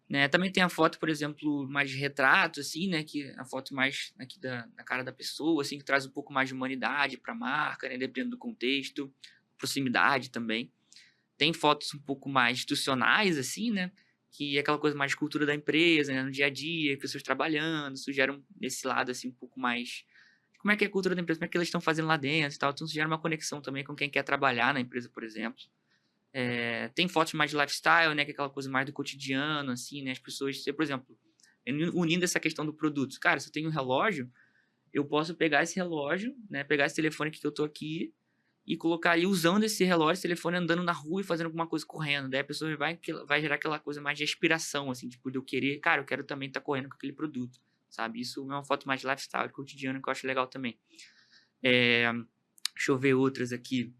Né, também tem a foto, por exemplo, mais de retrato, assim, né? Que é a foto mais aqui da cara da pessoa, assim, que traz um pouco mais de humanidade para a marca, né? Dependendo do contexto, proximidade também. Tem fotos um pouco mais institucionais, assim, né? Que é aquela coisa mais de cultura da empresa, né? No dia a dia, pessoas trabalhando, sugeram esse lado, assim, um pouco mais... Como é que é a cultura da empresa? Como é que eles estão fazendo lá dentro e tal? Então, isso gera uma conexão também com quem quer trabalhar na empresa, por exemplo. Tem fotos mais de lifestyle, né? Que é aquela coisa mais do cotidiano, assim, né? As pessoas, por exemplo, unindo essa questão do produto. Cara, se eu tenho um relógio, eu posso pegar esse relógio, né? Pegar esse telefone que eu tô aqui e colocar ali usando esse relógio, esse telefone andando na rua e fazendo alguma coisa correndo. Daí a pessoa vai gerar aquela coisa mais de aspiração, assim, tipo, de eu querer, cara, eu quero também estar correndo com aquele produto, sabe? Isso é uma foto mais de lifestyle, cotidiano, que eu acho legal também. Deixa eu ver outras aqui.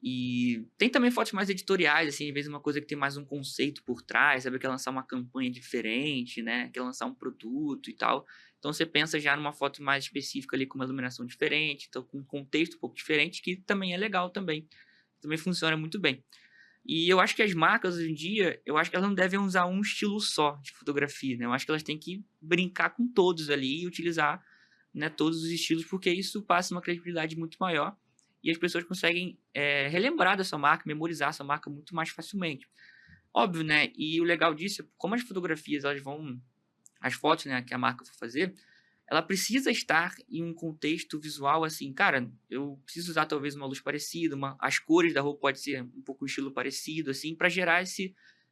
E tem também fotos mais editoriais, assim, às vezes uma coisa que tem mais um conceito por trás, sabe? Quer lançar uma campanha diferente, né? Quer lançar um produto e tal. Então você pensa já numa foto mais específica ali com uma iluminação diferente, então com um contexto um pouco diferente, que também é legal também. Também funciona muito bem. E eu acho que as marcas hoje em dia, eu acho que elas não devem usar um estilo só de fotografia, né? Eu acho que elas têm que brincar com todos ali e utilizar, né, todos os estilos, porque isso passa uma credibilidade muito maior e as pessoas conseguem relembrar da sua marca, memorizar a sua marca muito mais facilmente. Óbvio, né? E o legal disso é como as fotografias, as fotos, né, que a marca for fazer, ela precisa estar em um contexto visual assim, cara, eu preciso usar talvez uma luz parecida, as cores da roupa pode ser um pouco um estilo parecido, assim, para gerar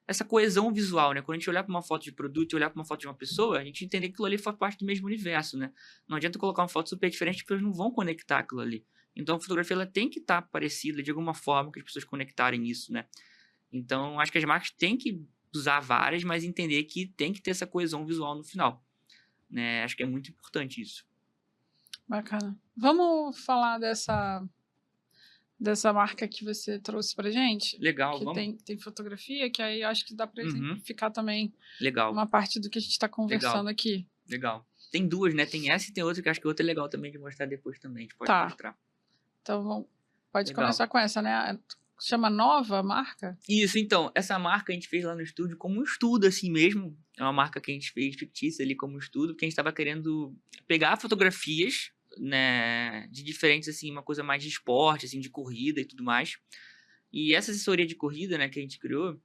essa coesão visual, né? Quando a gente olhar para uma foto de produto e olhar para uma foto de uma pessoa, a gente entender que aquilo ali faz parte do mesmo universo, né? Não adianta colocar uma foto super diferente, as pessoas não vão conectar aquilo ali. Então a fotografia ela tem que estar parecida de alguma forma que as pessoas conectarem isso, né? Então acho que as marcas têm que usar várias, mas entender que tem que ter essa coesão visual no final, né? Acho que é muito importante isso. Bacana. Vamos falar dessa marca que você trouxe pra gente? Legal, Que vamos? tem fotografia, que aí eu acho que dá pra Uhum, exemplificar também legal, uma parte do que a gente tá conversando legal, aqui. legal. Tem duas, né? Tem essa e tem outra que eu acho que outra é legal também de mostrar depois também. A gente pode Tá, mostrar. então pode Legal. começar com essa, né? Chama Nova a marca? Isso, então, essa marca a gente fez lá no estúdio como um estudo, assim mesmo. É uma marca que a gente fez fictícia ali como estudo, porque a gente estava querendo pegar fotografias, né, de diferentes, assim, uma coisa mais de esporte, assim, de corrida e tudo mais. E essa assessoria de corrida, né, que a gente criou,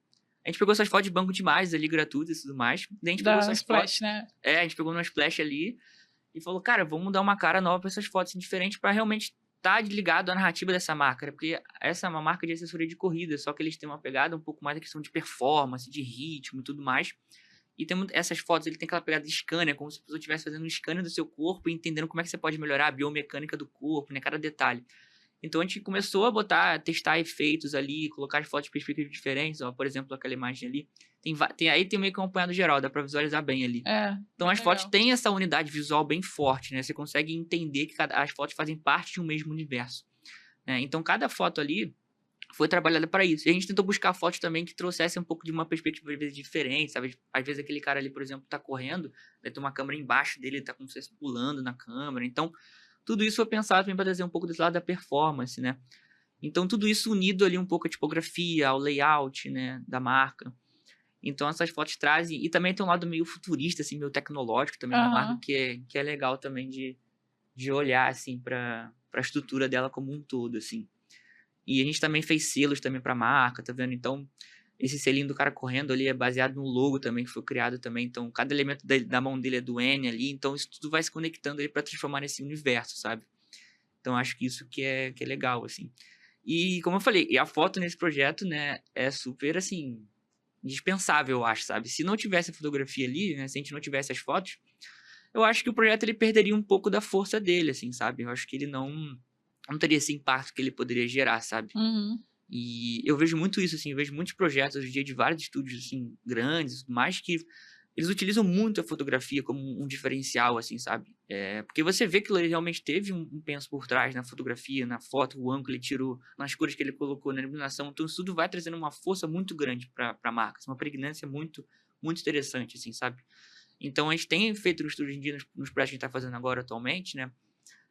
a gente pegou essas fotos de banco de imagens ali, gratuitas e tudo mais. Daí a gente pegou Da essas fotos. Splash, né? A gente pegou uma splash ali e falou, cara, vamos dar uma cara nova para essas fotos assim, diferentes para realmente estar ligado à narrativa dessa marca, né? Porque essa é uma marca de assessoria de corrida, só que eles têm uma pegada um pouco mais da questão de performance, de ritmo e tudo mais. E tem essas fotos, ele tem aquela pegada de scanner, como se a pessoa estivesse fazendo um scanner do seu corpo e entendendo como é que você pode melhorar a biomecânica do corpo, né? Cada detalhe. Então a gente começou a testar efeitos ali, colocar as fotos em perspectivas diferentes, ó, por exemplo, aquela imagem ali. Aí tem meio que um acompanhado geral, dá para visualizar bem ali. É, Então bem as fotos legal. têm essa unidade visual bem forte, né? Você consegue entender que as fotos fazem parte de um mesmo universo, né? Então cada foto ali foi trabalhada para isso. E a gente tentou buscar fotos também que trouxessem um pouco de uma perspectiva às vezes diferente, sabe? Às vezes aquele cara ali, por exemplo, tá correndo, vai ter uma câmera embaixo dele, ele tá como se estivesse pulando na câmera. Então tudo isso foi pensado também para trazer um pouco desse lado da performance, né? Então tudo isso unido ali um pouco à tipografia, ao layout, né, da marca. Então essas fotos trazem, e também tem um lado meio futurista, assim, meio tecnológico também da marca, Aham. que é legal também de olhar, assim, para a estrutura dela como um todo, assim. E a gente também fez selos também para a marca, tá vendo? Então, esse selinho do cara correndo ali é baseado no logo também, que foi criado também. Então, cada elemento da mão dele é do N ali, então isso tudo vai se conectando ali para transformar nesse universo, sabe? Então, acho que isso que é legal, assim. E, como eu falei, e a foto nesse projeto, né, é super, assim, indispensável, eu acho, sabe? Se não tivesse a fotografia ali, né, se a gente não tivesse as fotos, eu acho que o projeto ele perderia um pouco da força dele, assim, sabe? Eu acho que ele não teria esse impacto que ele poderia gerar, sabe? Uhum. E eu vejo muito isso, assim, eu vejo muitos projetos hoje em dia de vários estúdios, assim, grandes, mais que eles utilizam muito a fotografia como um diferencial, assim, sabe? Porque você vê que ele realmente teve um penso por trás na fotografia, na foto, o ângulo que ele tirou, nas cores que ele colocou, na iluminação. Então, isso tudo vai trazendo uma força muito grande para a marca, assim, uma pregnância muito, muito interessante, assim, sabe? Então, a gente tem feito no estúdio hoje em dia, nos projetos que a gente está fazendo agora atualmente, né?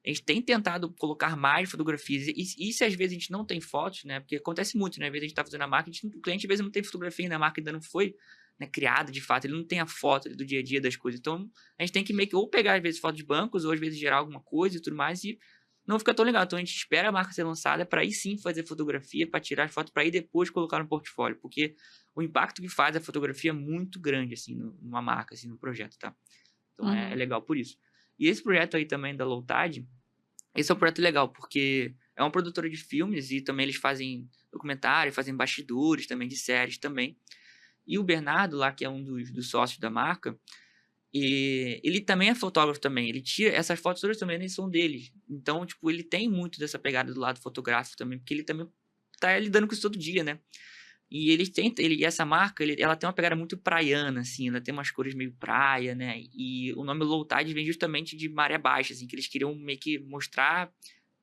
A gente tem tentado colocar mais fotografias. E se às vezes a gente não tem fotos, né? Porque acontece muito, né? Às vezes a gente tá fazendo a marca, o cliente às vezes não tem fotografia ainda, a marca ainda não foi, né, criada de fato, ele não tem a foto ali do dia a dia das coisas. Então a gente tem que meio que ou pegar às vezes foto de bancos, ou às vezes gerar alguma coisa e tudo mais, e não fica tão legal. Então a gente espera a marca ser lançada para aí sim fazer fotografia, para tirar as fotos, para aí depois colocar no portfólio, porque o impacto que faz a fotografia é muito grande, assim, numa marca, assim, no projeto, tá? Então é Uhum. legal por isso. E esse projeto aí também da Low Tide, esse é um projeto legal, porque é uma produtora de filmes e também eles fazem documentário, fazem bastidores também de séries também. E o Bernardo, lá, que é um dos sócios da marca, ele também é fotógrafo também. Ele tira essas fotos todas também nem são dele. Então, tipo, ele tem muito dessa pegada do lado fotográfico também, porque ele também tá lidando com isso todo dia, né? E essa marca, ela tem uma pegada muito praiana, assim, ela tem umas cores meio praia, né? E o nome Low Tide vem justamente de maré baixa, assim, que eles queriam meio que mostrar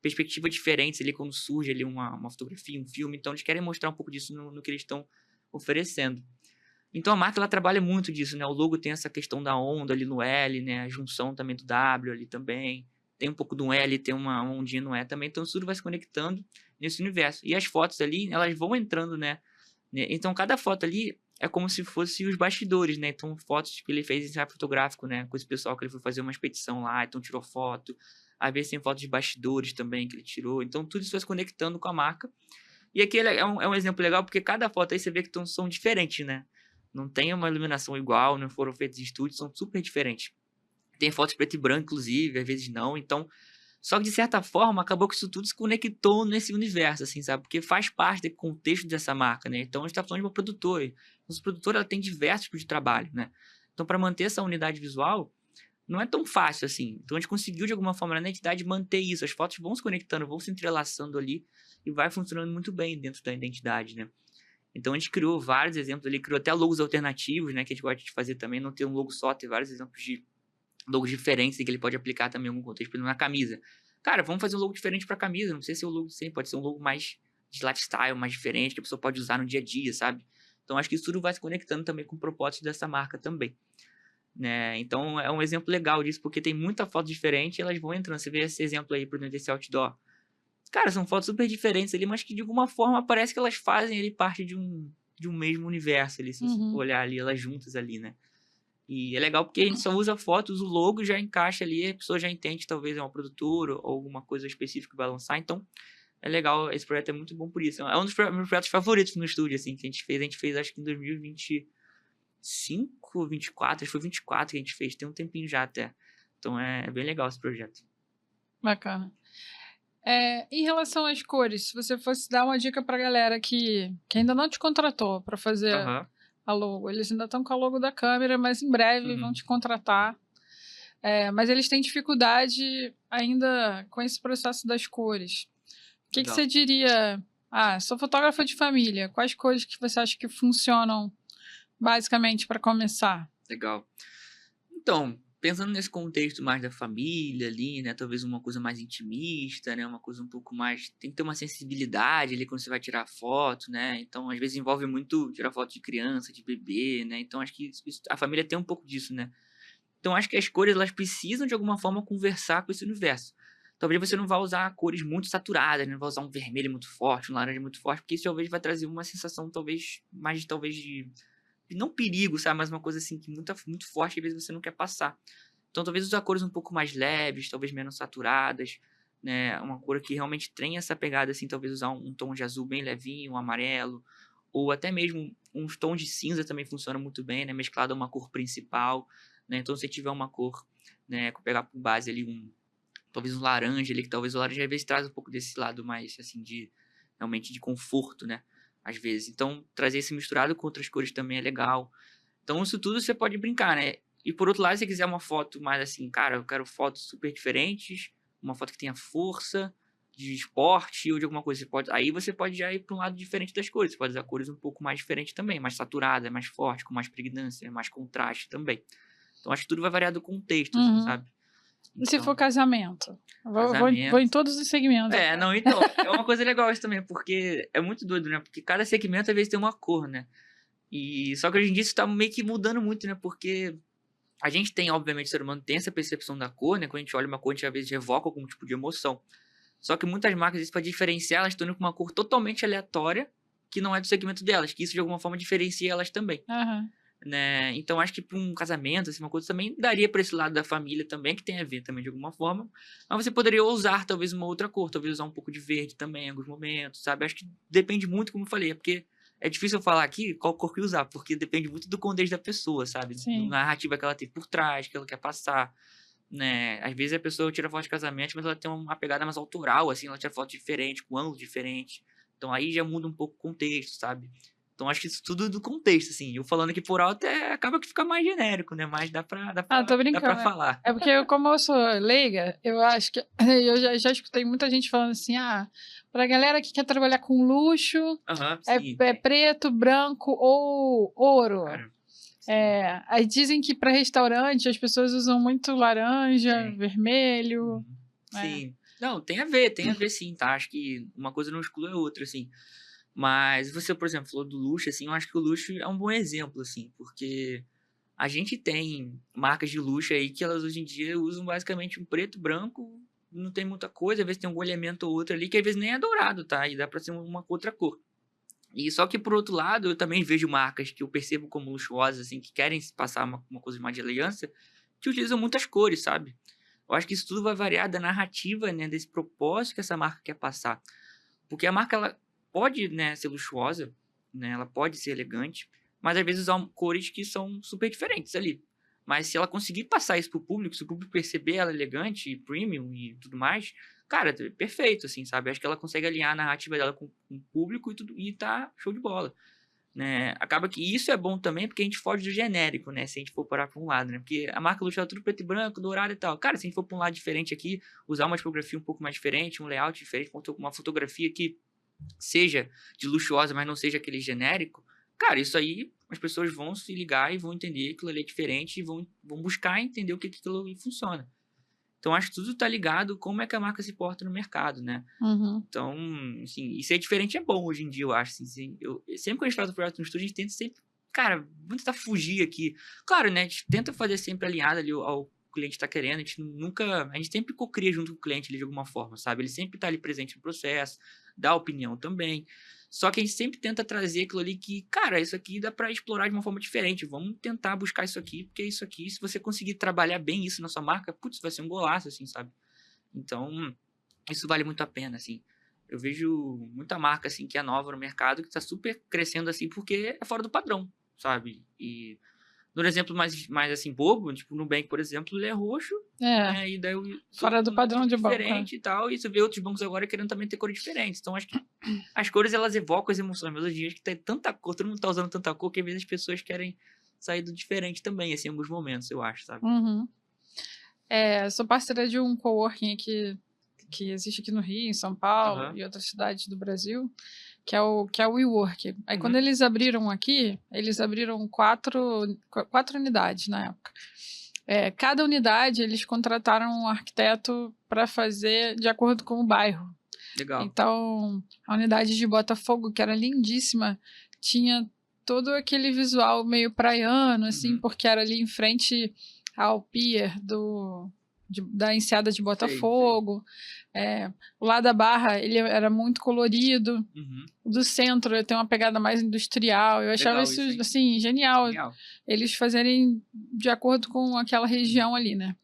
perspectivas diferentes ali quando surge ali uma fotografia, um filme. Então, eles querem mostrar um pouco disso no que eles estão oferecendo. Então, a marca, ela trabalha muito disso, né? O logo tem essa questão da onda ali no L, né? A junção também do W ali também. Tem um pouco do L, tem uma ondinha no E também. Então, isso tudo vai se conectando nesse universo. E as fotos ali, elas vão entrando, né? Então, cada foto ali é como se fosse os bastidores, né? Então, fotos que ele fez em ensaio fotográfico, né? Com esse pessoal que ele foi fazer uma expedição lá, então tirou foto. Às vezes tem fotos de bastidores também que ele tirou. Então, tudo isso vai se conectando com a marca. E aqui é um exemplo legal, porque cada foto aí você vê que são diferentes, né? Não tem uma iluminação igual, não foram feitos em estúdio, são super diferentes. Tem fotos preto e branco, inclusive, às vezes não. Então, só que de certa forma, acabou que isso tudo se conectou nesse universo, assim, sabe? Porque faz parte do contexto dessa marca, né? Então, a gente tá falando de uma produtora. Essa produtora, ela tem diversos tipos de trabalho, né? Então, para manter essa unidade visual, não é tão fácil assim. Então, a gente conseguiu, de alguma forma, na identidade, manter isso. As fotos vão se conectando, vão se entrelaçando ali e vai funcionando muito bem dentro da identidade, né? Então, a gente criou vários exemplos ali, criou até logos alternativos, né? Que a gente gosta de fazer também, não ter um logo só, ter vários exemplos de logos diferentes que ele pode aplicar também em algum contexto, por exemplo, na camisa. Cara, vamos fazer um logo diferente para camisa, não precisa ser o logo sempre, pode ser um logo mais de lifestyle, mais diferente, que a pessoa pode usar no dia a dia, sabe? Então, acho que isso tudo vai se conectando também com o propósito dessa marca também, né? Então, é um exemplo legal disso, porque tem muita foto diferente e elas vão entrando. Você vê esse exemplo aí, por exemplo, desse outdoor. Cara, são fotos super diferentes ali, mas que de alguma forma parece que elas fazem ali parte de um mesmo universo ali, se você for olhar ali, elas juntas ali, né? E é legal porque a gente só usa fotos, o logo já encaixa ali, a pessoa já entende, talvez é uma produtora ou alguma coisa específica que vai lançar. Então, é legal, esse projeto é muito bom por isso. É um dos meus projetos favoritos no estúdio, assim, que a gente fez. A gente fez, acho que em 2025, 24, acho que foi 24 que a gente fez, tem um tempinho já até. Então, é bem legal esse projeto. Bacana. Em relação às cores, se você fosse dar uma dica pra galera que ainda não te contratou para fazer Aham. a logo, eles ainda estão com a logo da câmera, mas em breve vão te contratar. Mas eles têm dificuldade ainda com esse processo das cores. O que Legal. você diria? Sou fotógrafa de família. Quais cores que você acha que funcionam basicamente para começar? Legal. Então, pensando nesse contexto mais da família ali, né? Talvez uma coisa mais intimista, né? Uma coisa um pouco mais... Tem que ter uma sensibilidade ali quando você vai tirar foto, né? Então, às vezes envolve muito tirar foto de criança, de bebê, né? Então, acho que a família tem um pouco disso, né? Então, acho que as cores, elas precisam, de alguma forma, conversar com esse universo. Talvez você não vá usar cores muito saturadas, né? Não vai usar um vermelho muito forte, um laranja muito forte, porque isso talvez vai trazer uma sensação, talvez, mais, talvez, de não perigo, sabe? Mas uma coisa assim que muito forte, às vezes você não quer passar. Então, talvez usar cores um pouco mais leves, talvez menos saturadas, né? Uma cor que realmente tenha essa pegada, assim, talvez usar um tom de azul bem levinho, um amarelo, ou até mesmo uns tons de cinza também funciona muito bem, né? Mesclado a uma cor principal, né? Então, se tiver uma cor, né? Pegar por base ali talvez um laranja ali, que talvez o laranja às vezes traz um pouco desse lado mais, assim, realmente de conforto, né? Às vezes. Então, trazer esse misturado com outras cores também é legal. Então, isso tudo você pode brincar, né? E por outro lado, se você quiser uma foto mais assim, cara, eu quero fotos super diferentes, uma foto que tenha força, de esporte ou de alguma coisa, aí você pode já ir para um lado diferente das cores. Você pode usar cores um pouco mais diferentes também, mais saturada, mais forte, com mais pregnância, mais contraste também. Então, acho que tudo vai variar do contexto, assim, sabe? E se for Então, casamento? Vou casamento. em todos os segmentos. Não, então, é uma coisa legal isso também, porque é muito doido, né? Porque cada segmento às vezes tem uma cor, né? E só que hoje em dia isso tá meio que mudando muito, né? Porque a gente tem, obviamente, o ser humano tem essa percepção da cor, né? Quando a gente olha uma cor, a gente às vezes evoca algum tipo de emoção. Só que muitas marcas, às vezes, para diferenciar, elas estão indo com uma cor totalmente aleatória, que não é do segmento delas, que isso de alguma forma diferencia elas também. Né? Então acho que para um casamento, assim, uma coisa também daria para esse lado da família também, que tem a ver também de alguma forma, mas você poderia usar talvez uma outra cor, talvez usar um pouco de verde também em alguns momentos, sabe? Acho que depende muito, como eu falei, porque é difícil eu falar aqui qual cor que usar, porque depende muito do contexto da pessoa, sabe? Da narrativa que ela tem por trás, que ela quer passar, né? Às vezes a pessoa tira foto de casamento, mas ela tem uma pegada mais autoral, assim, ela tira foto diferente, com ângulo diferente, então aí já muda um pouco o contexto, sabe? Então, acho que isso tudo do contexto, assim. Eu falando aqui por alto, acaba que fica mais genérico, né? Mas dá pra tô brincando. dá pra falar. É porque, como eu sou leiga, eu acho que... Eu já escutei muita gente falando assim, pra galera que quer trabalhar com luxo, é preto, branco ou ouro. Cara, aí dizem que pra restaurante as pessoas usam muito laranja, vermelho. Sim. Não, tem a ver sim, tá? Acho que uma coisa não exclui a outra, assim. Mas você, por exemplo, falou do luxo, assim, eu acho que o luxo é um bom exemplo, assim, porque a gente tem marcas de luxo aí que elas hoje em dia usam basicamente um preto, branco, não tem muita coisa, às vezes tem um elemento ou outro ali que às vezes nem é dourado, tá? E dá pra ser uma outra cor. E só que, por outro lado, eu também vejo marcas que eu percebo como luxuosas, assim, que querem passar uma coisa mais de elegância, que utilizam muitas cores, sabe? Eu acho que isso tudo vai variar da narrativa, né, desse propósito que essa marca quer passar. Porque a marca, ela pode, né, ser luxuosa, né, ela pode ser elegante, mas às vezes usar cores que são super diferentes ali. Mas se ela conseguir passar isso pro público, se o público perceber ela elegante, premium e tudo mais, cara, perfeito, assim, sabe? Acho que ela consegue alinhar a narrativa dela com o público e tudo, e tá show de bola, né? Acaba que isso é bom também porque a gente foge do genérico, né? Se a gente for parar pra um lado, né? Porque a marca luxuosa é tudo preto e branco, dourado e tal. Cara, se a gente for pra um lado diferente aqui, usar uma tipografia um pouco mais diferente, um layout diferente, uma fotografia que seja de luxuosa, mas não seja aquele genérico, cara, isso aí as pessoas vão se ligar e vão entender que aquilo ali é diferente e vão buscar entender o que aquilo ali funciona. Então, acho que tudo tá ligado como é que a marca se porta no mercado, né? Uhum. Então, assim, e ser diferente é bom hoje em dia, eu acho. Assim, sempre que a gente faz o projeto no estúdio, a gente tenta sempre, cara, vamos tentar fugir aqui. Claro, né? A gente tenta fazer sempre alinhado ali ao cliente tá querendo. A gente sempre cocria junto com o cliente ali de alguma forma, sabe? Ele sempre tá ali presente no processo, dá opinião também. Só que a gente sempre tenta trazer aquilo ali que, cara, isso aqui dá pra explorar de uma forma diferente. Vamos tentar buscar isso aqui, porque isso aqui, se você conseguir trabalhar bem isso na sua marca, putz, vai ser um golaço, assim, sabe? Então, isso vale muito a pena, assim. Eu vejo muita marca, assim, que é nova no mercado, que tá super crescendo, assim, porque é fora do padrão, sabe? E, no exemplo mais assim, bobo, tipo, o Nubank, por exemplo, ele é roxo, É, né? E daí todo fora do mundo é padrão tudo de banco. É. diferente e tal, e você vê outros bancos agora querendo também ter cores diferentes. Então, acho que as cores, elas evocam as emoções. Mas hoje em dia, acho que tem tanta cor, todo mundo tá usando tanta cor, que às vezes as pessoas querem sair do diferente também, assim, em alguns momentos, eu acho, sabe? Uhum. É, sou parceira de um coworking aqui que existe aqui no Rio, em São Paulo Aham. e outras cidades do Brasil, que é o WeWork. Aí quando Uhum. eles abriram aqui, eles abriram quatro unidades na época. Cada unidade eles contrataram um arquiteto para fazer de acordo com o bairro. Legal. Então, a unidade de Botafogo, que era lindíssima, tinha todo aquele visual meio praiano, assim, Uhum. porque era ali em frente ao pier da Enseada de Sei, sei. Botafogo. O lado da Barra, ele era muito colorido. Uhum. O do centro tem uma pegada mais industrial. Eu achava Legal isso, isso, hein? assim, genial. Genial. Eles fazerem de acordo com aquela região ali, né?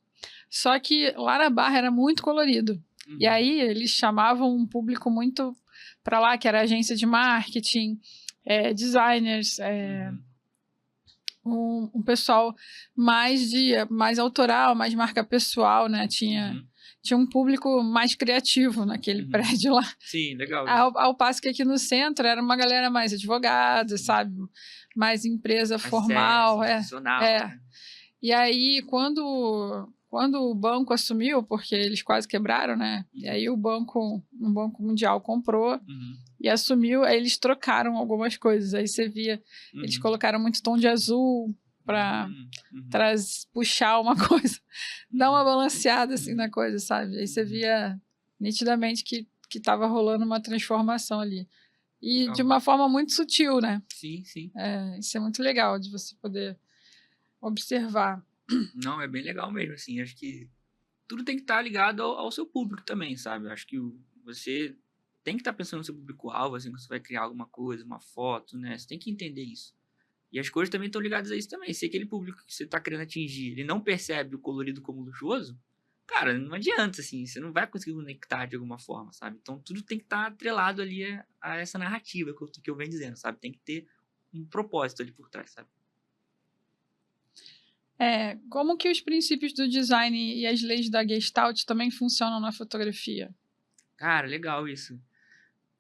Só que lá na Barra era muito colorido. E Uhum. aí eles chamavam um público muito para lá, que era agência de marketing, designers, Uhum. um pessoal mais autoral, mais marca pessoal, né? Tinha, Uhum. tinha um público mais criativo naquele Uhum. prédio lá. Sim, legal isso. Ao passo que aqui no centro era uma galera mais advogada, Uhum. sabe? Mais empresa Mais séria, assim, formal, institucional, é. né? E aí, quando o banco assumiu, porque eles quase quebraram, né? E Uhum. aí um banco mundial comprou Uhum. e assumiu, aí eles trocaram algumas coisas. Aí você via, eles Uhum. colocaram muito tom de azul para Uhum. puxar uma coisa, dar uma Uhum. balanceada assim na Uhum. coisa, sabe? Aí você Uhum. via nitidamente que estava rolando uma transformação ali. E de Legal. uma forma muito sutil, né? Sim, sim. Isso é muito legal de você poder observar. Não, é bem legal mesmo, assim. Acho que tudo tem que estar ligado ao seu público também, sabe? Acho que você tem que estar pensando no seu público-alvo, assim, quando você vai criar alguma coisa, uma foto, né? Você tem que entender isso. E as cores também estão ligadas a isso também. Se aquele público que você está querendo atingir, ele não percebe o colorido como luxuoso, cara, não adianta, assim, você não vai conseguir conectar de alguma forma, sabe? Então tudo tem que estar atrelado ali a essa narrativa que eu venho dizendo, sabe? Tem que ter um propósito ali por trás, sabe? Como que os princípios do design e as leis da Gestalt também funcionam na fotografia? Cara, legal isso.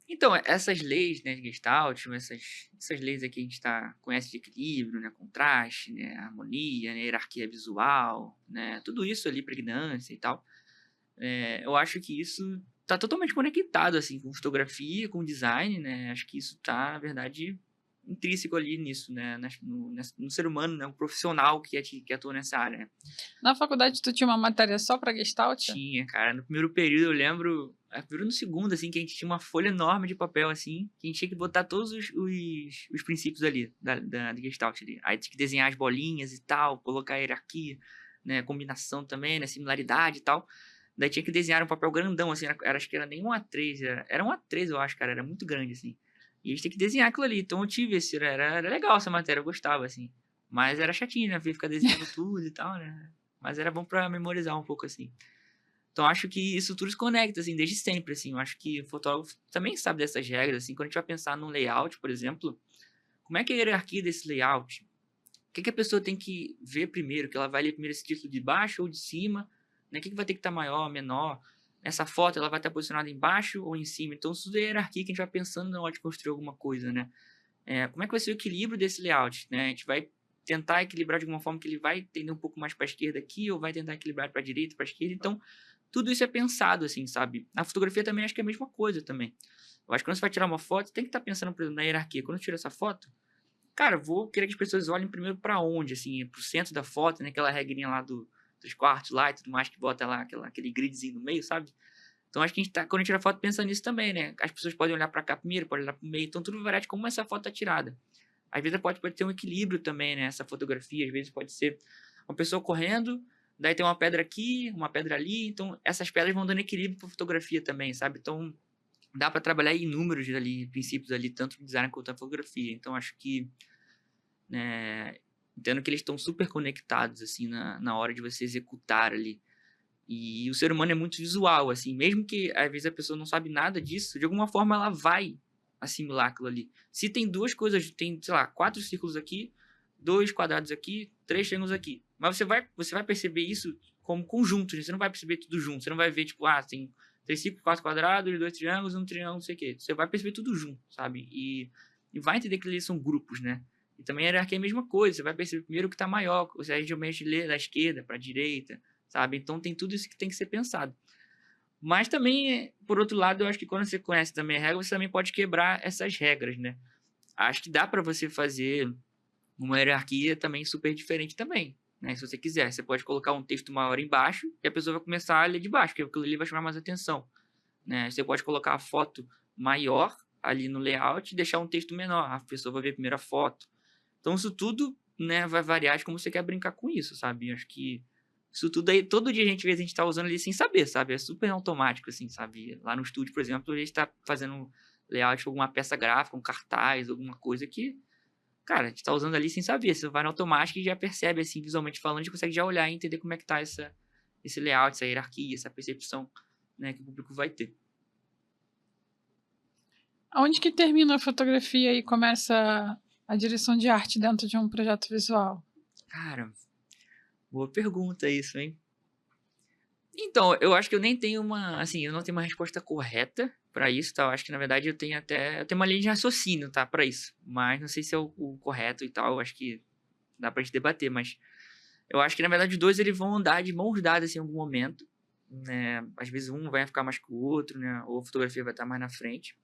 Então, essas leis, né, de Gestalt, essas leis aqui a gente conhece de equilíbrio, né, contraste, né, harmonia, né, hierarquia visual, né, tudo isso ali, pregnância e tal. Eu acho que isso tá totalmente conectado, assim, com fotografia, com design, né, acho que isso tá, na verdade, intrínseco ali nisso, né? No ser humano, né? Um profissional que atua nessa área, né? Na faculdade, tu tinha uma matéria só para Gestalt? Tinha, cara. No primeiro período, eu lembro... Primeiro no segundo, assim, que a gente tinha uma folha enorme de papel, assim, que a gente tinha que botar todos os princípios ali, da Gestalt ali. Aí tinha que desenhar as bolinhas e tal, colocar a hierarquia, né? Combinação também, né? Similaridade e tal. Daí tinha que desenhar um papel grandão, assim, acho que era nem um A3, era um A3, eu acho, cara, era muito grande, assim. E a gente tem que desenhar aquilo ali, então eu tive era legal essa matéria, eu gostava, assim. Mas era chatinho, né, ficar desenhando tudo e tal, né. Mas era bom pra memorizar um pouco, assim. Então acho que isso tudo se conecta, assim, desde sempre, assim. Eu acho que o fotógrafo também sabe dessas regras, assim. Quando a gente vai pensar num layout, por exemplo, como é que é a hierarquia desse layout? O que a pessoa tem que ver primeiro? Que ela vai ler primeiro esse título de baixo ou de cima? Né? O que vai ter que estar maior, menor? Essa foto ela vai estar posicionada embaixo ou em cima? Então, isso é a hierarquia que a gente vai pensando na hora de construir alguma coisa, né? Como é que vai ser o equilíbrio desse layout? Né? A gente vai tentar equilibrar de alguma forma que ele vai tender um pouco mais para a esquerda aqui ou vai tentar equilibrar para a direita, para a esquerda. Então, tudo isso é pensado, assim, sabe? Na fotografia também acho que é a mesma coisa também. Eu acho que quando você vai tirar uma foto, tem que estar pensando, por exemplo, na hierarquia. Quando eu tiro essa foto, cara, vou querer que as pessoas olhem primeiro para onde, assim, pro centro da foto, né? Aquela regrinha lá do 3/4 lá e tudo mais, que bota lá aquele gridzinho no meio, sabe? Então acho que a gente tá, quando a gente tira foto, pensa nisso também, né? As pessoas podem olhar para cá primeiro, podem olhar pro meio, então tudo vai variar de como essa foto tá tirada. Às vezes pode ter um equilíbrio também, né? Essa fotografia, às vezes pode ser uma pessoa correndo, daí tem uma pedra aqui, uma pedra ali, então essas pedras vão dando equilíbrio pra fotografia também, sabe? Então dá para trabalhar em números ali, princípios ali, tanto no design quanto na fotografia. Então acho que entendo que eles estão super conectados, assim, na hora de você executar ali. E o ser humano é muito visual, assim, mesmo que às vezes a pessoa não sabe nada disso, de alguma forma ela vai assimilar aquilo ali. Se tem duas coisas, tem, sei lá, 4 círculos aqui, 2 quadrados aqui, 3 triângulos aqui. Mas você vai perceber isso como conjunto, né? Você não vai perceber tudo junto. Você não vai ver, tipo, tem 3 círculos, 4 quadrados, 2 triângulos, um triângulo, não sei o quê. Você vai perceber tudo junto, sabe? E vai entender que eles são grupos, né? E também a hierarquia é a mesma coisa. Você vai perceber primeiro o que está maior. Você geralmente lê da esquerda para a direita, sabe? Então tem tudo isso que tem que ser pensado. Mas também, por outro lado, eu acho que quando você conhece também a regra, você também pode quebrar essas regras, né? Acho que dá para você fazer uma hierarquia também super diferente também, né? Se você quiser, você pode colocar um texto maior embaixo e a pessoa vai começar a ler de baixo, porque aquilo ali vai chamar mais atenção, né? Você pode colocar a foto maior ali no layout e deixar um texto menor, a pessoa vai ver a primeira foto. Então isso tudo, né, vai variar de como você quer brincar com isso, sabe? Acho que isso tudo aí, todo dia a gente tá usando ali sem saber, sabe? É super automático, assim, sabe? Lá no estúdio, por exemplo, a gente tá fazendo layout de alguma peça gráfica, um cartaz, alguma coisa que, cara, a gente tá usando ali sem saber. Você vai no automático e já percebe, assim, visualmente falando, a gente consegue já olhar e entender como é que tá esse layout, essa hierarquia, essa percepção, né, que o público vai ter. Onde que termina a fotografia e começa a direção de arte dentro de um projeto visual? Cara, boa pergunta isso, hein? Então, eu acho que eu nem tenho eu não tenho uma resposta correta para isso, tá? Eu acho que, na verdade, eu tenho uma linha de raciocínio, tá? Para isso. Mas não sei se é o correto e tal, eu acho que dá pra gente debater, mas eu acho que, na verdade, os dois eles vão andar de mãos dadas em algum momento, né? Às vezes um vai ficar mais que o outro, né? Ou a fotografia vai estar mais na frente.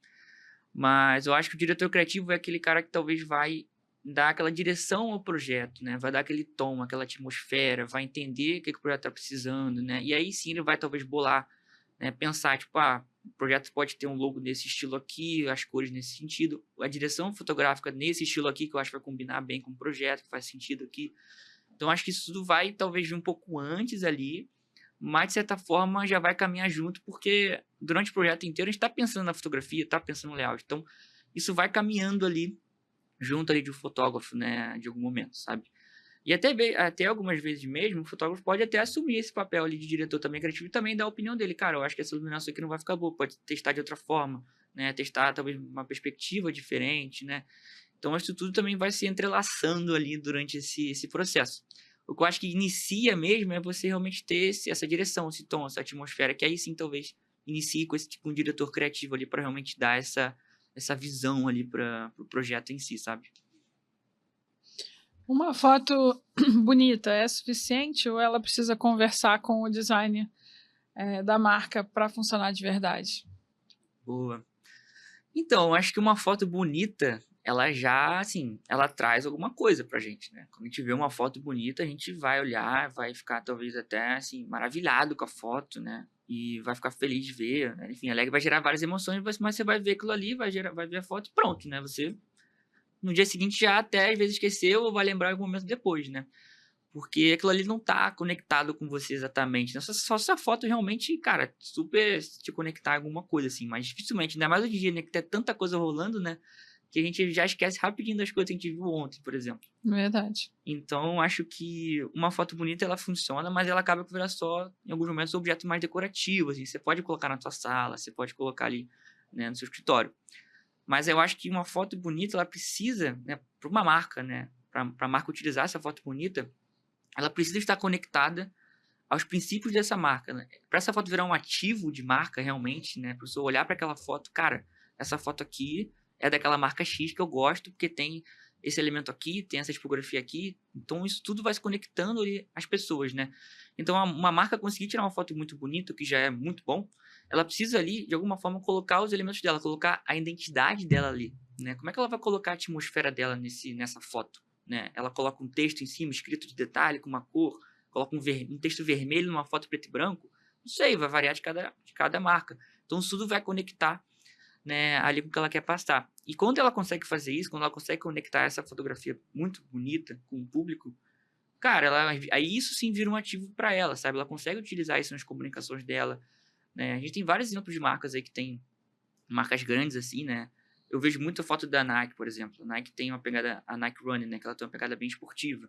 Mas eu acho que o diretor criativo é aquele cara que talvez vai dar aquela direção ao projeto, né? Vai dar aquele tom, aquela atmosfera, vai entender o que o projeto está precisando, né? E aí sim ele vai talvez bolar, né? Pensar, tipo, o projeto pode ter um logo nesse estilo aqui, as cores nesse sentido, a direção fotográfica nesse estilo aqui, que eu acho que vai combinar bem com o projeto, que faz sentido aqui. Então acho que isso tudo vai talvez vir um pouco antes ali, mas de certa forma já vai caminhar junto, porque durante o projeto inteiro a gente está pensando na fotografia, está pensando no layout. Então isso vai caminhando ali junto ali de um fotógrafo, né, de algum momento, sabe? E até algumas vezes mesmo, o fotógrafo pode até assumir esse papel ali de diretor também criativo e também dar a opinião dele. Cara, eu acho que essa iluminação aqui não vai ficar boa, pode testar de outra forma, né? Testar talvez uma perspectiva diferente, né? Então isso tudo também vai se entrelaçando ali durante esse processo. O que eu acho que inicia mesmo é você realmente ter essa direção, esse tom, essa atmosfera, que aí sim talvez inicie com esse tipo de diretor criativo ali para realmente dar essa visão ali para o projeto em si, sabe? Uma foto bonita é suficiente ou ela precisa conversar com o design da marca para funcionar de verdade? Boa. Então, acho que uma foto bonita, ela já, assim, ela traz alguma coisa pra gente, né? Quando a gente vê uma foto bonita, a gente vai olhar, vai ficar talvez até, assim, maravilhado com a foto, né? E vai ficar feliz de ver, né? Enfim, alegre, vai gerar várias emoções, mas você vai ver aquilo ali, vai ver a foto e pronto, né? Você, no dia seguinte, já até às vezes esqueceu ou vai lembrar em algum momento depois, né? Porque aquilo ali não tá conectado com você exatamente, né? Só se a foto realmente, cara, super te conectar a alguma coisa, assim. Mas dificilmente, ainda mais hoje em dia, né? Que tem tanta coisa rolando, né? Que a gente já esquece rapidinho das coisas que a gente viu ontem, por exemplo. Verdade. Então, acho que uma foto bonita, ela funciona, mas ela acaba por virar só, em alguns momentos, um objeto mais decorativo, assim. Você pode colocar na sua sala, você pode colocar ali, né, no seu escritório. Mas eu acho que uma foto bonita, ela precisa, né, para uma marca, né? Para a marca utilizar essa foto bonita, ela precisa estar conectada aos princípios dessa marca, né? Para essa foto virar um ativo de marca realmente, né? Para você olhar para aquela foto, cara, essa foto aqui é daquela marca X que eu gosto, porque tem esse elemento aqui, tem essa tipografia aqui, então isso tudo vai se conectando ali às pessoas, né? Então uma marca conseguir tirar uma foto muito bonita, o que já é muito bom, ela precisa ali, de alguma forma, colocar os elementos dela, colocar a identidade dela ali, né? Como é que ela vai colocar a atmosfera dela nessa foto, né? Ela coloca um texto em cima, escrito de detalhe, com uma cor, coloca um texto vermelho numa foto preto e branco, não sei, vai variar de cada marca. Então, isso tudo vai conectar, né, ali com o que ela quer passar. E quando ela consegue fazer isso, quando ela consegue conectar essa fotografia muito bonita com o público, cara, aí isso sim vira um ativo para ela, sabe? Ela consegue utilizar isso nas comunicações dela, né? A gente tem vários exemplos de marcas aí que tem marcas grandes assim, né? Eu vejo muita foto da Nike, por exemplo. A Nike tem uma pegada, a Nike Running, né? Que ela tem uma pegada bem esportiva.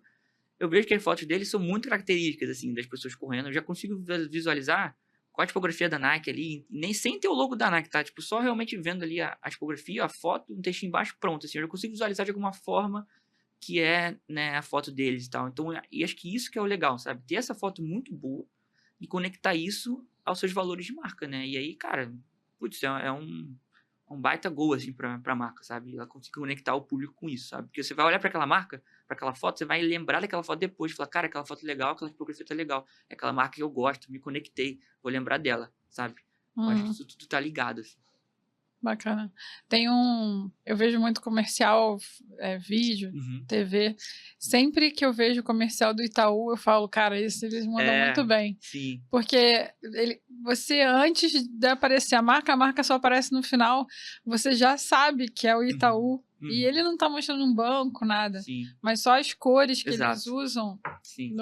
Eu vejo que as fotos deles são muito características, assim, das pessoas correndo. Eu já consigo visualizar qual a tipografia da Nike ali, nem sem ter o logo da Nike, tá? Tipo, só realmente vendo ali a tipografia, a foto, um texto embaixo, pronto, assim. Eu já consigo visualizar de alguma forma que é, né, a foto deles e tal. Então, e acho que isso que é o legal, sabe? Ter essa foto muito boa e conectar isso aos seus valores de marca, né? E aí, cara, putz, é um baita gol, assim, pra marca, sabe? Ela consegue conectar o público com isso, sabe? Porque você vai olhar pra aquela marca, pra aquela foto, você vai lembrar daquela foto depois, falar, cara, aquela foto é legal, aquela tipografia tá legal, é aquela marca que eu gosto, me conectei, vou lembrar dela, sabe? Eu acho que Uhum. isso tudo tá ligado, assim. Bacana. Eu vejo muito comercial, vídeo, Uhum. TV. Sempre que eu vejo comercial do Itaú, eu falo, cara, isso eles mandam muito bem. Sim. Porque você, antes de aparecer a marca só aparece no final, você já sabe que é o Itaú. E ele não tá mostrando um banco, nada. Sim. Mas só as cores que eles Exato. usam, Sim.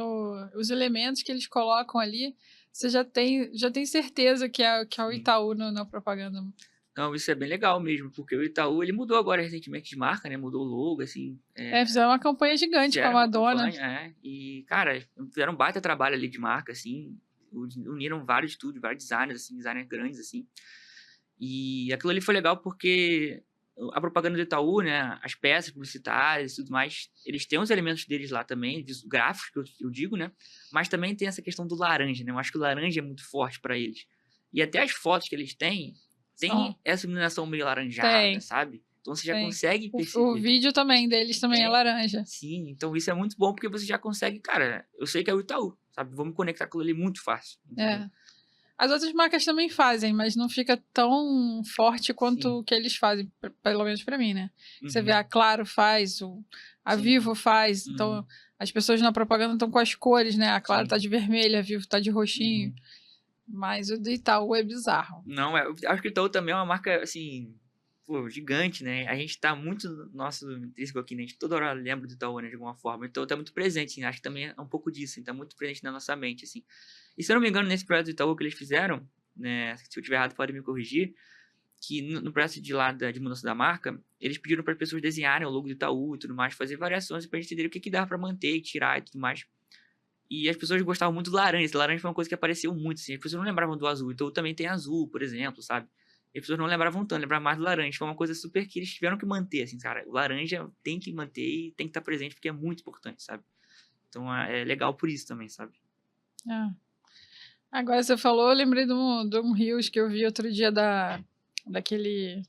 os elementos que eles colocam ali, você já tem certeza que é o Sim. Itaú na propaganda. Não, isso é bem legal mesmo, porque o Itaú, ele mudou agora recentemente de marca, né? Mudou o logo, assim. Fizeram uma campanha gigante com a Fizeram uma Madonna. campanha, e, cara, fizeram um baita trabalho ali de marca, assim. Uniram vários estúdios, vários designers, assim, designers grandes, assim. E aquilo ali foi legal porque a propaganda do Itaú, né, as peças publicitárias e tudo mais, eles têm os elementos deles lá também, gráficos, que eu digo, né, mas também tem essa questão do laranja, né, eu acho que o laranja é muito forte para eles. E até as fotos que eles têm, tem essa iluminação meio laranjada, sabe? Então você já consegue O perceber. vídeo também deles também é laranja. Sim, então isso é muito bom porque você já consegue, cara, eu sei que é o Itaú, sabe? Vou me conectar com ele muito fácil. Entendeu? As outras marcas também fazem, mas não fica tão forte quanto Sim. o que eles fazem, pelo menos pra mim, né? Você vê, Uhum. a Claro faz, a Sim. Vivo faz, Uhum. então as pessoas na propaganda estão com as cores, né? A Claro Sim. tá de vermelho, a Vivo tá de roxinho, Uhum. mas o do Itaú é bizarro. Não, eu acho que o Itaú também é uma marca, assim, pô, gigante, né? A gente tá muito nosso intrínseco aqui, né? A gente toda hora lembra do Itaú, né? De alguma forma. Então tá muito presente, assim. Acho que também é um pouco disso, assim, tá muito presente na nossa mente, assim. E se eu não me engano, nesse projeto do Itaú que eles fizeram, né? Se eu tiver errado, pode me corrigir. Que no processo de mudança da marca, eles pediram para as pessoas desenharem o logo do Itaú e tudo mais, fazer variações pra gente entender o que dava para manter e tirar e tudo mais. E as pessoas gostavam muito do laranja. Esse laranja foi uma coisa que apareceu muito, assim. As pessoas não lembravam do azul. Então também tem azul, por exemplo, sabe? E as pessoas não lembravam tanto, lembravam mais do laranja. Foi uma coisa super que eles tiveram que manter, assim, cara. O laranja tem que manter e tem que estar presente porque é muito importante, sabe? Então é legal por isso também, sabe? Agora você falou, eu lembrei de um Reels que eu vi outro dia daquele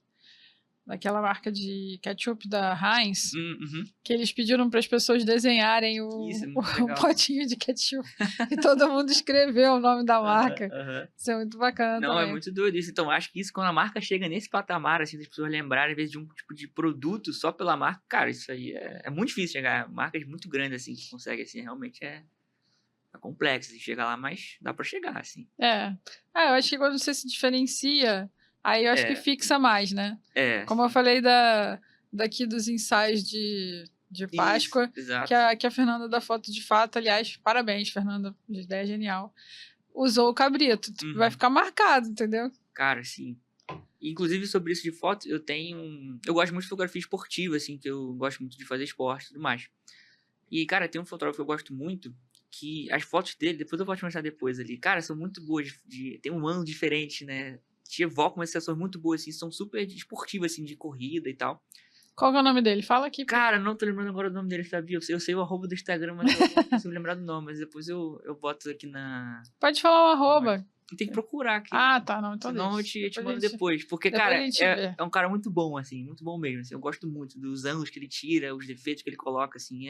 daquela marca de ketchup da Heinz, Uhum. que eles pediram para as pessoas desenharem Isso, é o muito legal. potinho de ketchup e todo mundo escreveu o nome da marca. Aham. Isso é muito bacana Não, é também. muito doido isso. Então, acho que isso, quando a marca chega nesse patamar, assim, das pessoas lembrarem, às vezes, de um tipo de produto só pela marca, cara, isso aí é muito difícil chegar. Marcas muito grandes, assim, que conseguem, assim, realmente é complexo de chegar lá, mas dá pra chegar, assim. Eu acho que quando você se diferencia, aí eu acho que É, fixa mais, né? Como eu sim. falei daqui dos ensaios de Páscoa, Isso, exato. que a Fernanda da Foto de Fato, aliás, parabéns, Fernanda, a ideia é genial, usou o cabrito. Vai ficar marcado, entendeu? Cara, sim. Inclusive, sobre isso de foto, eu gosto muito de fotografia esportiva, assim, que eu gosto muito de fazer esporte e tudo mais. E, cara, tem um fotógrafo que eu gosto muito, que as fotos dele, depois eu vou te mostrar depois ali, cara, são muito boas, tem um ângulo diferente, né? Te evocam umas sensações muito boas, assim, são super esportivas, assim, de corrida e tal. Qual que é o nome dele? Fala aqui. Cara, não tô lembrando agora o nome dele, sabia? Eu sei o arroba do Instagram, mas eu não consigo lembrar do nome, mas depois eu boto aqui na... Pode falar o arroba. Tem que procurar aqui. Ah, tá, não, então senão deixa. eu te mando depois. Porque, depois cara, a gente vê. é um cara muito bom, assim, muito bom mesmo. Assim, eu gosto muito dos ângulos que ele tira, os defeitos que ele coloca, assim,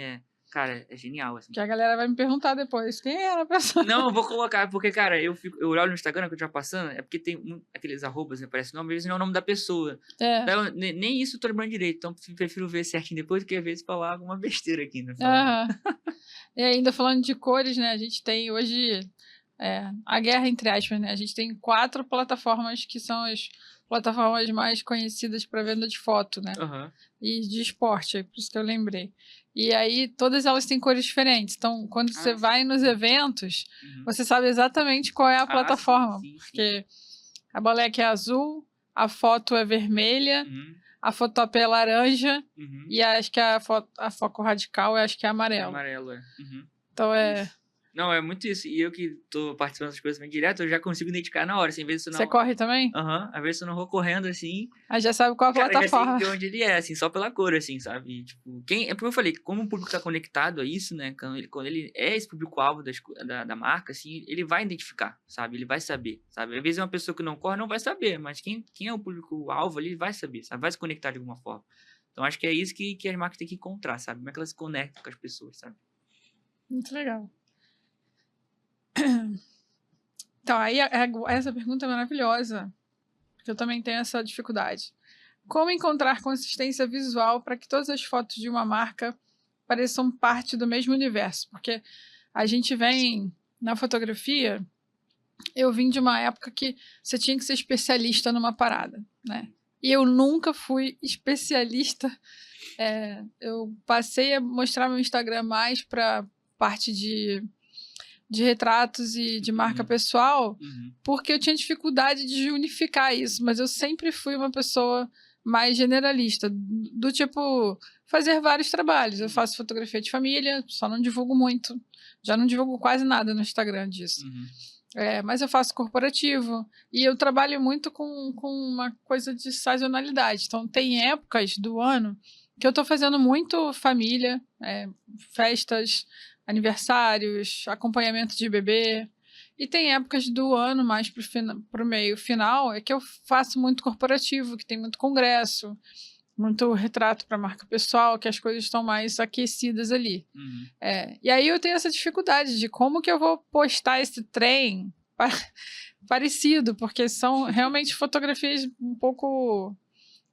cara, é genial, assim. Que a galera vai me perguntar depois, quem era a pessoa? Não, eu vou colocar, porque, cara, eu olho no Instagram que eu já passando, é porque tem aqueles arrobas, né, parece o nome, às vezes não é o nome da pessoa. É. Daí nem isso eu tô lembrando direito, então prefiro ver certinho depois, do que às vezes falar alguma besteira aqui, né? E ainda falando de cores, né, a gente tem hoje a guerra entre aspas, né, a gente tem 4 plataformas que são as plataformas mais conhecidas para venda de foto, né, e de esporte, é por isso que eu lembrei. E aí, todas elas têm cores diferentes. Então, quando você vai nos eventos, você sabe exatamente qual é a plataforma. Sim. Porque a Bolec é azul, a foto é vermelha, a Fotop é laranja, e acho que a Foco Radical acho que é amarelo. Amarelo, Então, Não, é muito isso. E eu que tô participando das coisas bem direto, eu já consigo identificar na hora, assim, às vezes Você corre também? Às vezes eu não vou correndo, assim... Aí já sabe qual a plataforma. Já sei de onde ele é, assim, só pela cor, assim, sabe? E, tipo, é porque eu falei, como o público tá conectado a isso, né? Quando ele é esse público-alvo da marca, assim, ele vai identificar, sabe? Ele vai saber, sabe? Às vezes uma pessoa que não corre não vai saber, mas quem é o público-alvo ali vai saber, sabe? Vai se conectar de alguma forma. Então, acho que é isso que as marcas têm que encontrar, sabe? Como é que elas se conectam com as pessoas, sabe? Muito legal. Então, aí essa pergunta é maravilhosa, porque eu também tenho essa dificuldade. Como encontrar consistência visual para que todas as fotos de uma marca pareçam parte do mesmo universo? Porque a gente vem na fotografia, eu vim de uma época que você tinha que ser especialista numa parada, né? E eu nunca fui especialista. Eu passei a mostrar meu Instagram mais para parte de retratos e de marca pessoal, porque eu tinha dificuldade de unificar isso, mas eu sempre fui uma pessoa mais generalista, do tipo, fazer vários trabalhos. Eu faço fotografia de família, só não divulgo muito, já não divulgo quase nada no Instagram disso. Mas eu faço corporativo, e eu trabalho muito com uma coisa de sazonalidade. Então, tem épocas do ano que eu estou fazendo muito família, festas, aniversários, acompanhamento de bebê. E tem épocas do ano, mais para o meio final, que eu faço muito corporativo, que tem muito congresso, muito retrato para marca pessoal, que as coisas estão mais aquecidas ali. E aí eu tenho essa dificuldade de como que eu vou postar esse trem parecido, porque são realmente fotografias um pouco...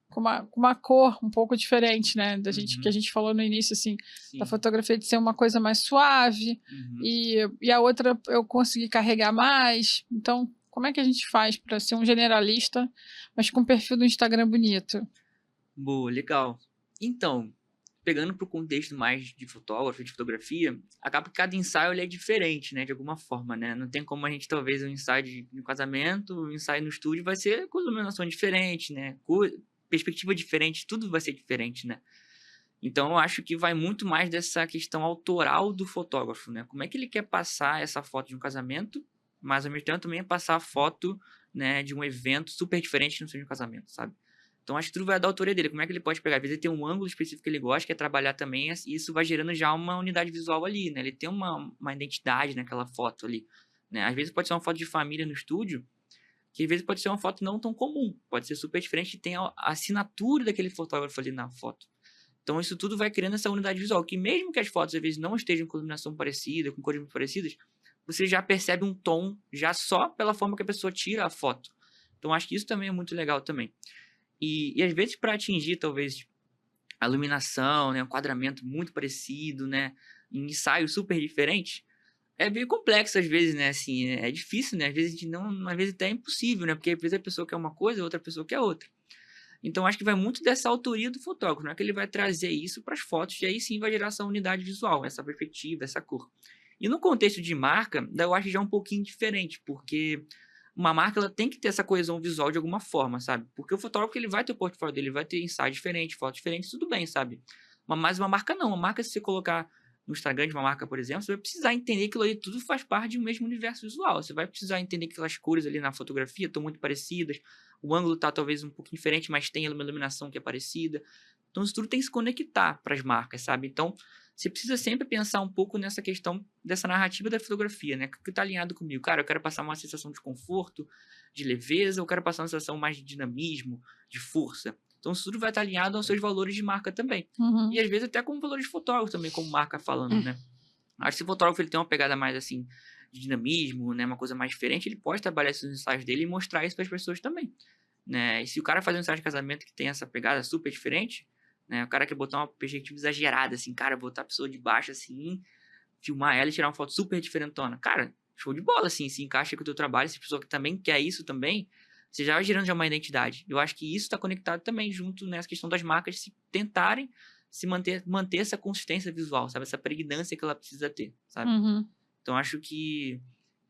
com uma cor um pouco diferente, né, que a gente falou no início, assim, da fotografia de ser uma coisa mais suave, e a outra eu consegui carregar mais. Então, como é que a gente faz para ser um generalista, mas com um perfil do Instagram bonito? Boa, legal. Então, pegando pro contexto mais de fotógrafo, de fotografia, acaba que cada ensaio ele é diferente, né, de alguma forma, né? Não tem como a gente, talvez, um ensaio de casamento, um ensaio no estúdio vai ser com iluminação diferente, né? Perspectiva diferente, tudo vai ser diferente, né? Então, eu acho que vai muito mais dessa questão autoral do fotógrafo, né? Como é que ele quer passar essa foto de um casamento, mas, ao mesmo tempo, também passar a foto, né, de um evento super diferente no seu casamento, sabe? Então, acho que tudo vai da autoria dele. Como é que ele pode pegar? Às vezes, ele tem um ângulo específico que ele gosta, que é trabalhar também, e isso vai gerando já uma unidade visual ali, né? Ele tem uma identidade naquela foto ali, né? Às vezes, pode ser uma foto de família no estúdio, que às vezes pode ser uma foto não tão comum, pode ser super diferente e tem a assinatura daquele fotógrafo ali na foto. Então, isso tudo vai criando essa unidade visual, que mesmo que as fotos, às vezes, não estejam com iluminação parecida, com cores muito parecidas, você já percebe um tom, já só pela forma que a pessoa tira a foto. Então, acho que isso também é muito legal também. E às vezes, para atingir, talvez, a iluminação, né, um enquadramento muito parecido, né, em ensaios super diferentes, é meio complexo às vezes, né, assim, é difícil, né, às vezes a gente não, às vezes até é impossível, né, porque às vezes a pessoa quer uma coisa, a outra pessoa quer outra. Então, acho que vai muito dessa autoria do fotógrafo, né? Que ele vai trazer isso para as fotos e aí sim vai gerar essa unidade visual, essa perspectiva, essa cor. E no contexto de marca, daí eu acho já um pouquinho diferente, porque uma marca ela tem que ter essa coesão visual de alguma forma, sabe? Porque o fotógrafo ele vai ter o portfólio dele, vai ter ensaio diferente, foto diferente, tudo bem, sabe? Mas uma marca não. Uma marca, se você colocar no Instagram de uma marca, por exemplo, você vai precisar entender que aquilo ali tudo faz parte de um mesmo universo visual. Você vai precisar entender que aquelas cores ali na fotografia estão muito parecidas, o ângulo está talvez um pouquinho diferente, mas tem uma iluminação que é parecida. Então, isso tudo tem que se conectar para as marcas, sabe? Então, você precisa sempre pensar um pouco nessa questão dessa narrativa da fotografia, né? Que está alinhado comigo. Cara, eu quero passar uma sensação de conforto, de leveza, eu quero passar uma sensação mais de dinamismo, de força. Então, isso tudo vai estar alinhado aos seus valores de marca também. E às vezes até como valores de fotógrafo também, como marca falando, né? Acho que se o fotógrafo ele tem uma pegada mais assim, de dinamismo, né? Uma coisa mais diferente, ele pode trabalhar esses ensaios dele e mostrar isso para as pessoas também, né? E se o cara faz um ensaio de casamento que tem essa pegada super diferente, né? O cara quer botar uma perspectiva exagerada, assim, cara, botar a pessoa de baixo assim, filmar ela e tirar uma foto super diferentona. Cara, show de bola, assim, se encaixa com o teu trabalho, se a pessoa que também quer isso também, você já vai gerando já uma identidade. Eu acho que isso está conectado também junto nessa questão das marcas se tentarem se manter essa consistência visual, sabe? Essa pregnância que ela precisa ter, sabe? Então, acho que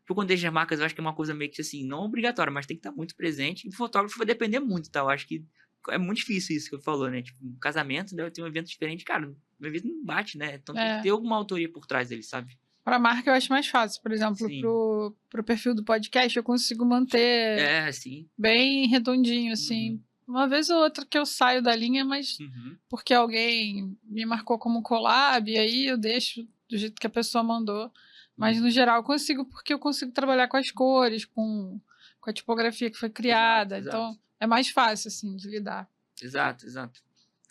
pro contexto das marcas, eu acho que é uma coisa meio que assim, não obrigatória, mas tem que estar muito presente. E o fotógrafo vai depender muito, tá? Eu acho que é muito difícil isso que eu falou, né? Tipo, um casamento, deve ter um evento diferente. Cara, um evento não bate, né? Então tem que ter alguma autoria por trás dele, sabe? Para marca eu acho mais fácil. Por exemplo, pro perfil do podcast, eu consigo manter sim. bem redondinho, assim. Uma vez ou outra que eu saio da linha, mas porque alguém me marcou como collab, e aí eu deixo do jeito que a pessoa mandou. Mas, no geral, eu consigo, porque eu consigo trabalhar com as cores, com a tipografia que foi criada. Exato. Então, é mais fácil, assim, de lidar. Exato.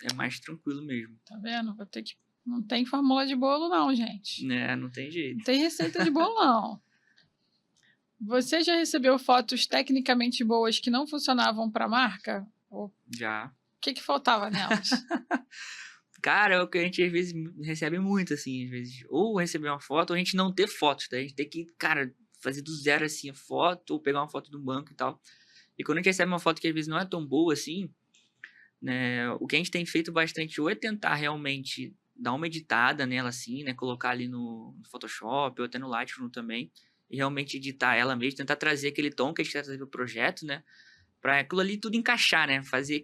É mais tranquilo mesmo. Tá vendo? Vou ter que... Não tem fórmula de bolo, não, gente. Não tem jeito. Não tem receita de bolo, não. Você já recebeu fotos tecnicamente boas que não funcionavam para a marca? Já. O que faltava nelas? Cara, é o que a gente às vezes recebe muito, assim, às vezes. Ou receber uma foto, ou a gente não ter fotos, tá? A gente tem que, cara, fazer do zero, assim, a foto, ou pegar uma foto de um banco e tal. E quando a gente recebe uma foto que às vezes não é tão boa, assim, né? O que a gente tem feito bastante ou é tentar realmente dar uma editada nela, assim, né? Colocar ali no Photoshop, ou até no Lightroom também. E realmente editar ela mesmo, tentar trazer aquele tom que a gente quer trazer pro projeto, né? Pra aquilo ali tudo encaixar, né?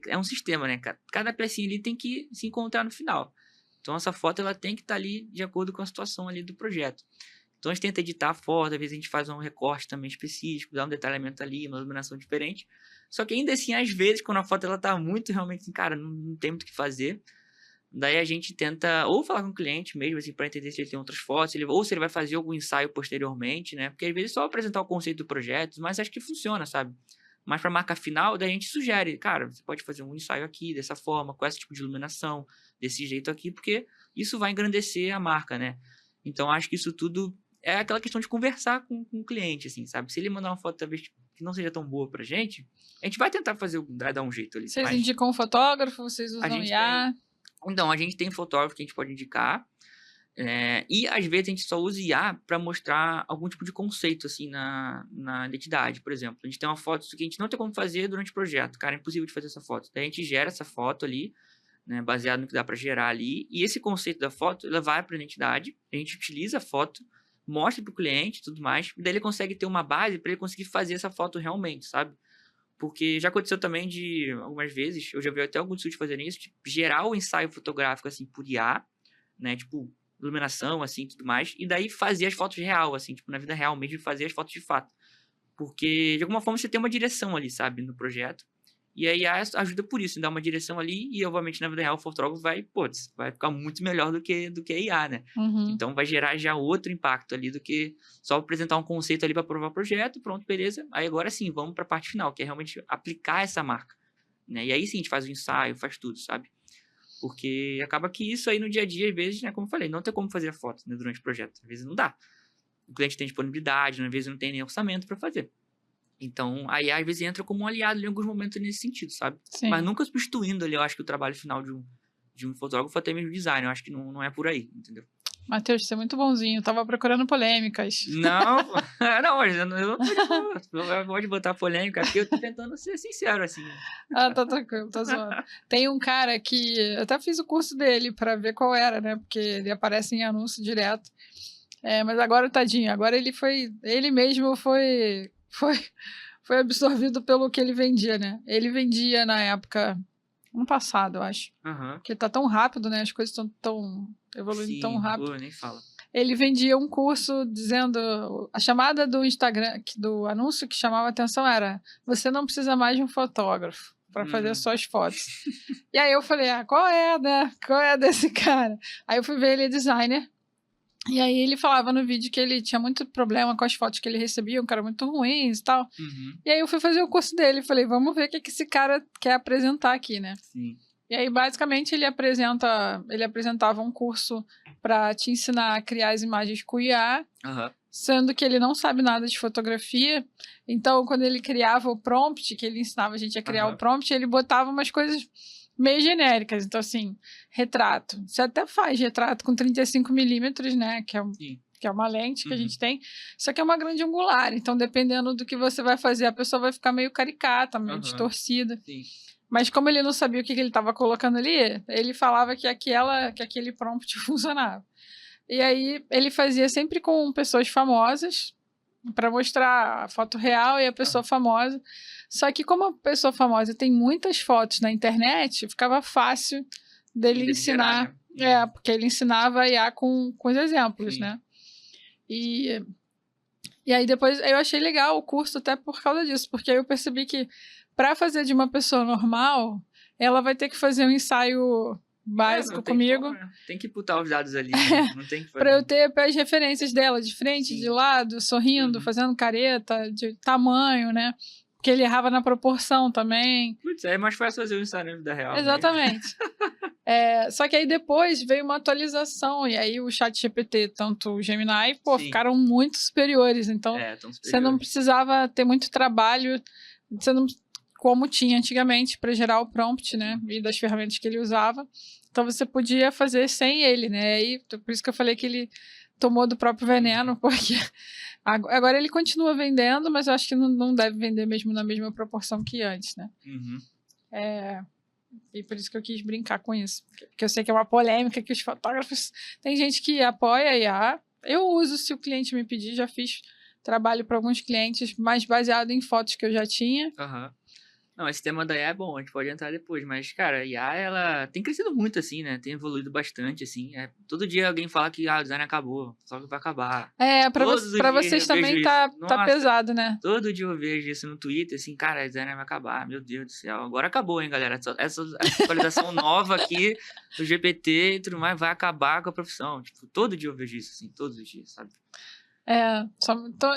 É um sistema, né? Cada pecinha ali tem que se encontrar no final. Então, essa foto, ela tem que estar ali de acordo com a situação ali do projeto. Então, a gente tenta editar a foto, às vezes a gente faz um recorte também específico, dá um detalhamento ali, uma iluminação diferente. Só que ainda assim, às vezes, quando a foto, ela tá muito realmente assim, cara, não tem muito o que fazer. Daí a gente tenta ou falar com o cliente mesmo, assim, para entender se ele tem outras fotos, ou se ele vai fazer algum ensaio posteriormente, né? Porque às vezes é só apresentar o conceito do projeto, mas acho que funciona, sabe? Mas para marca final, daí a gente sugere, cara, você pode fazer um ensaio aqui, dessa forma, com esse tipo de iluminação, desse jeito aqui, porque isso vai engrandecer a marca, né? Então, acho que isso tudo é aquela questão de conversar com o cliente, assim, sabe? Se ele mandar uma foto, talvez, que não seja tão boa pra gente, a gente vai tentar dar um jeito ali. Vocês indicam um fotógrafo? Vocês usam IA? Então, a gente tem fotógrafo que a gente pode indicar, e às vezes a gente só usa IA para mostrar algum tipo de conceito assim na identidade, por exemplo. A gente tem uma foto que a gente não tem como fazer durante o projeto, cara, é impossível de fazer essa foto. Daí a gente gera essa foto ali, né, baseado no que dá para gerar ali, e esse conceito da foto, ela vai para a identidade, a gente utiliza a foto, mostra para o cliente e tudo mais, e daí ele consegue ter uma base para ele conseguir fazer essa foto realmente, sabe? Porque já aconteceu também de, algumas vezes, eu já vi até alguns estúdios fazerem isso, tipo, gerar o ensaio fotográfico, assim, por IA, né, tipo, iluminação, assim, tudo mais, e daí fazer as fotos real, assim, tipo, na vida real mesmo, fazer as fotos de fato. Porque, de alguma forma, você tem uma direção ali, sabe, no projeto, E a IA ajuda por isso, em dar uma direção ali, e obviamente na vida real o fotógrafo vai ficar muito melhor do que a IA, né? Uhum. Então vai gerar já outro impacto ali do que só apresentar um conceito ali para provar o projeto, pronto, beleza. Aí agora sim, vamos para a parte final, que é realmente aplicar essa marca, né? E aí sim a gente faz o ensaio, faz tudo, sabe? Porque acaba que isso aí no dia a dia, às vezes, né, como eu falei, não tem como fazer a foto, né, durante o projeto. Às vezes não dá. O cliente tem disponibilidade, às vezes não tem nem orçamento para fazer. Então, a IA às vezes entra como um aliado em alguns momentos nesse sentido, sabe? Mas Sim. nunca substituindo ali, eu acho que o trabalho final de um fotógrafo, até mesmo design, eu acho que não é por aí, entendeu? Matheus, você é muito bonzinho. Tava procurando polêmicas. Não, pô. Não, mas eu não tô de boa. Eu gosto de botar polêmica, porque eu tô tentando ser sincero, assim. Ah, tá tranquilo, tá zoando. Tem um cara que eu até fiz o curso dele pra ver qual era, né? Porque ele aparece em anúncio direto. Mas agora, tadinho, agora ele mesmo foi absorvido pelo que ele vendia, né? Ele vendia na época, ano passado, eu acho. Aham. Porque tá tão rápido, né? As coisas estão tão evoluindo tão Sim, rápido. pô, nem fala. Ele vendia um curso dizendo. A chamada do Instagram, do anúncio que chamava a atenção era: você não precisa mais de um fotógrafo para fazer suas fotos. E aí eu falei: qual é, né? Qual é desse cara? Aí eu fui ver, ele é designer. E aí ele falava no vídeo que ele tinha muito problema com as fotos que ele recebia, que eram muito ruins e tal. Uhum. E aí eu fui fazer o curso dele. Falei: vamos ver o que esse cara quer apresentar aqui, né? Sim. E aí, basicamente, ele apresentava um curso para te ensinar a criar as imagens com IA, Aham. sendo que ele não sabe nada de fotografia. Então, quando ele criava o prompt, que ele ensinava a gente a criar o prompt, ele botava umas coisas meio genéricas. Então, assim, retrato. Você até faz retrato com 35mm, né? Sim. Que é uma lente que a Uhum. gente tem. Só que é uma grande angular. Então, dependendo do que você vai fazer, a pessoa vai ficar meio caricata, meio distorcida. Sim. Mas como ele não sabia o que ele estava colocando ali, ele falava que aquele prompt funcionava. E aí ele fazia sempre com pessoas famosas para mostrar a foto real e a pessoa famosa. Só que como a pessoa famosa tem muitas fotos na internet, ficava fácil dele ensinar. Gerar, né? Porque ele ensinava a IA com os exemplos, Sim. né? E aí depois eu achei legal o curso até por causa disso, porque aí eu percebi que para fazer de uma pessoa normal, ela vai ter que fazer um ensaio básico não tem comigo. como, né? Tem que putar os dados ali, né? Não tem que fazer. Para eu ter as referências dela de frente, Sim. de lado, sorrindo, fazendo careta, de tamanho, né? Porque ele errava na proporção também. Putz, é mais fácil fazer o ensaio na vida real. Exatamente. Só que aí depois veio uma atualização, e aí o ChatGPT, tanto o Gemini, Sim. ficaram muito superiores. Então, você não precisava ter muito trabalho, como tinha antigamente, para gerar o prompt, né? E das ferramentas que ele usava. Então, você podia fazer sem ele, né? E por isso que eu falei que ele tomou do próprio veneno, porque agora ele continua vendendo, mas eu acho que não deve vender mesmo na mesma proporção que antes, né? Uhum. E por isso que eu quis brincar com isso. Porque eu sei que é uma polêmica que os fotógrafos... Tem gente que apoia a IA. Eu uso se o cliente me pedir. Já fiz trabalho para alguns clientes, mais baseado em fotos que eu já tinha. Aham. Não, esse tema da IA é bom, a gente pode entrar depois, mas, cara, a IA, ela tem crescido muito, assim, né? Tem evoluído bastante, assim. Todo dia alguém fala que o design acabou, só que vai acabar. Pra vocês também tá pesado, né? Todo dia eu vejo isso no Twitter, assim, cara, o design vai acabar, meu Deus do céu. Agora acabou, hein, galera? Essa atualização nova aqui do GPT e tudo mais vai acabar com a profissão. Tipo, todo dia eu vejo isso, assim, todos os dias, sabe?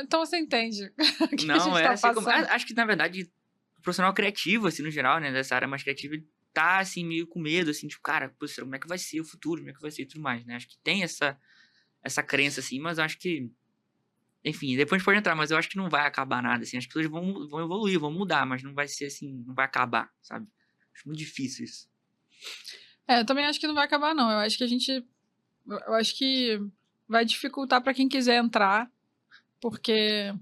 Então você entende o que Não, a gente tá assim, passando. acho que, na verdade, o profissional criativo, assim, no geral, né, dessa área mais criativa, ele tá, assim, meio com medo, assim, tipo, cara, pô, como é que vai ser o futuro, como é que vai ser e tudo mais, né? Acho que tem essa crença, assim, mas eu acho que, enfim, depois a gente pode entrar, mas eu acho que não vai acabar nada, assim, as pessoas vão evoluir, vão mudar, mas não vai ser, assim, não vai acabar, sabe? Acho muito difícil isso. Eu também acho que não vai acabar, não. Eu acho que vai dificultar para quem quiser entrar, porque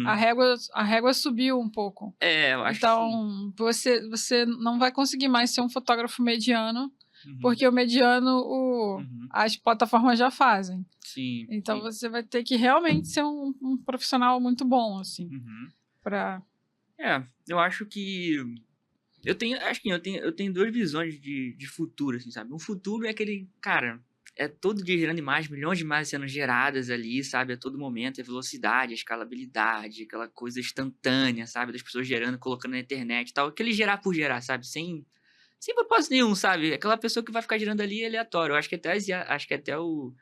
a régua subiu um pouco. Eu acho que então, você não vai conseguir mais ser um fotógrafo mediano, porque o mediano as plataformas já fazem. Sim. Então, você vai ter que realmente ser um profissional muito bom, assim, eu acho que eu tenho duas visões de futuro, assim, sabe? Um futuro é aquele, cara, é todo dia gerando imagens, milhões de imagens sendo geradas ali, sabe? A todo momento, a velocidade, a escalabilidade, aquela coisa instantânea, sabe? Das pessoas gerando, colocando na internet e tal. Aquele gerar por gerar, sabe? Sem propósito nenhum, sabe? Aquela pessoa que vai ficar gerando ali é aleatório. Eu acho que até, acho que até o...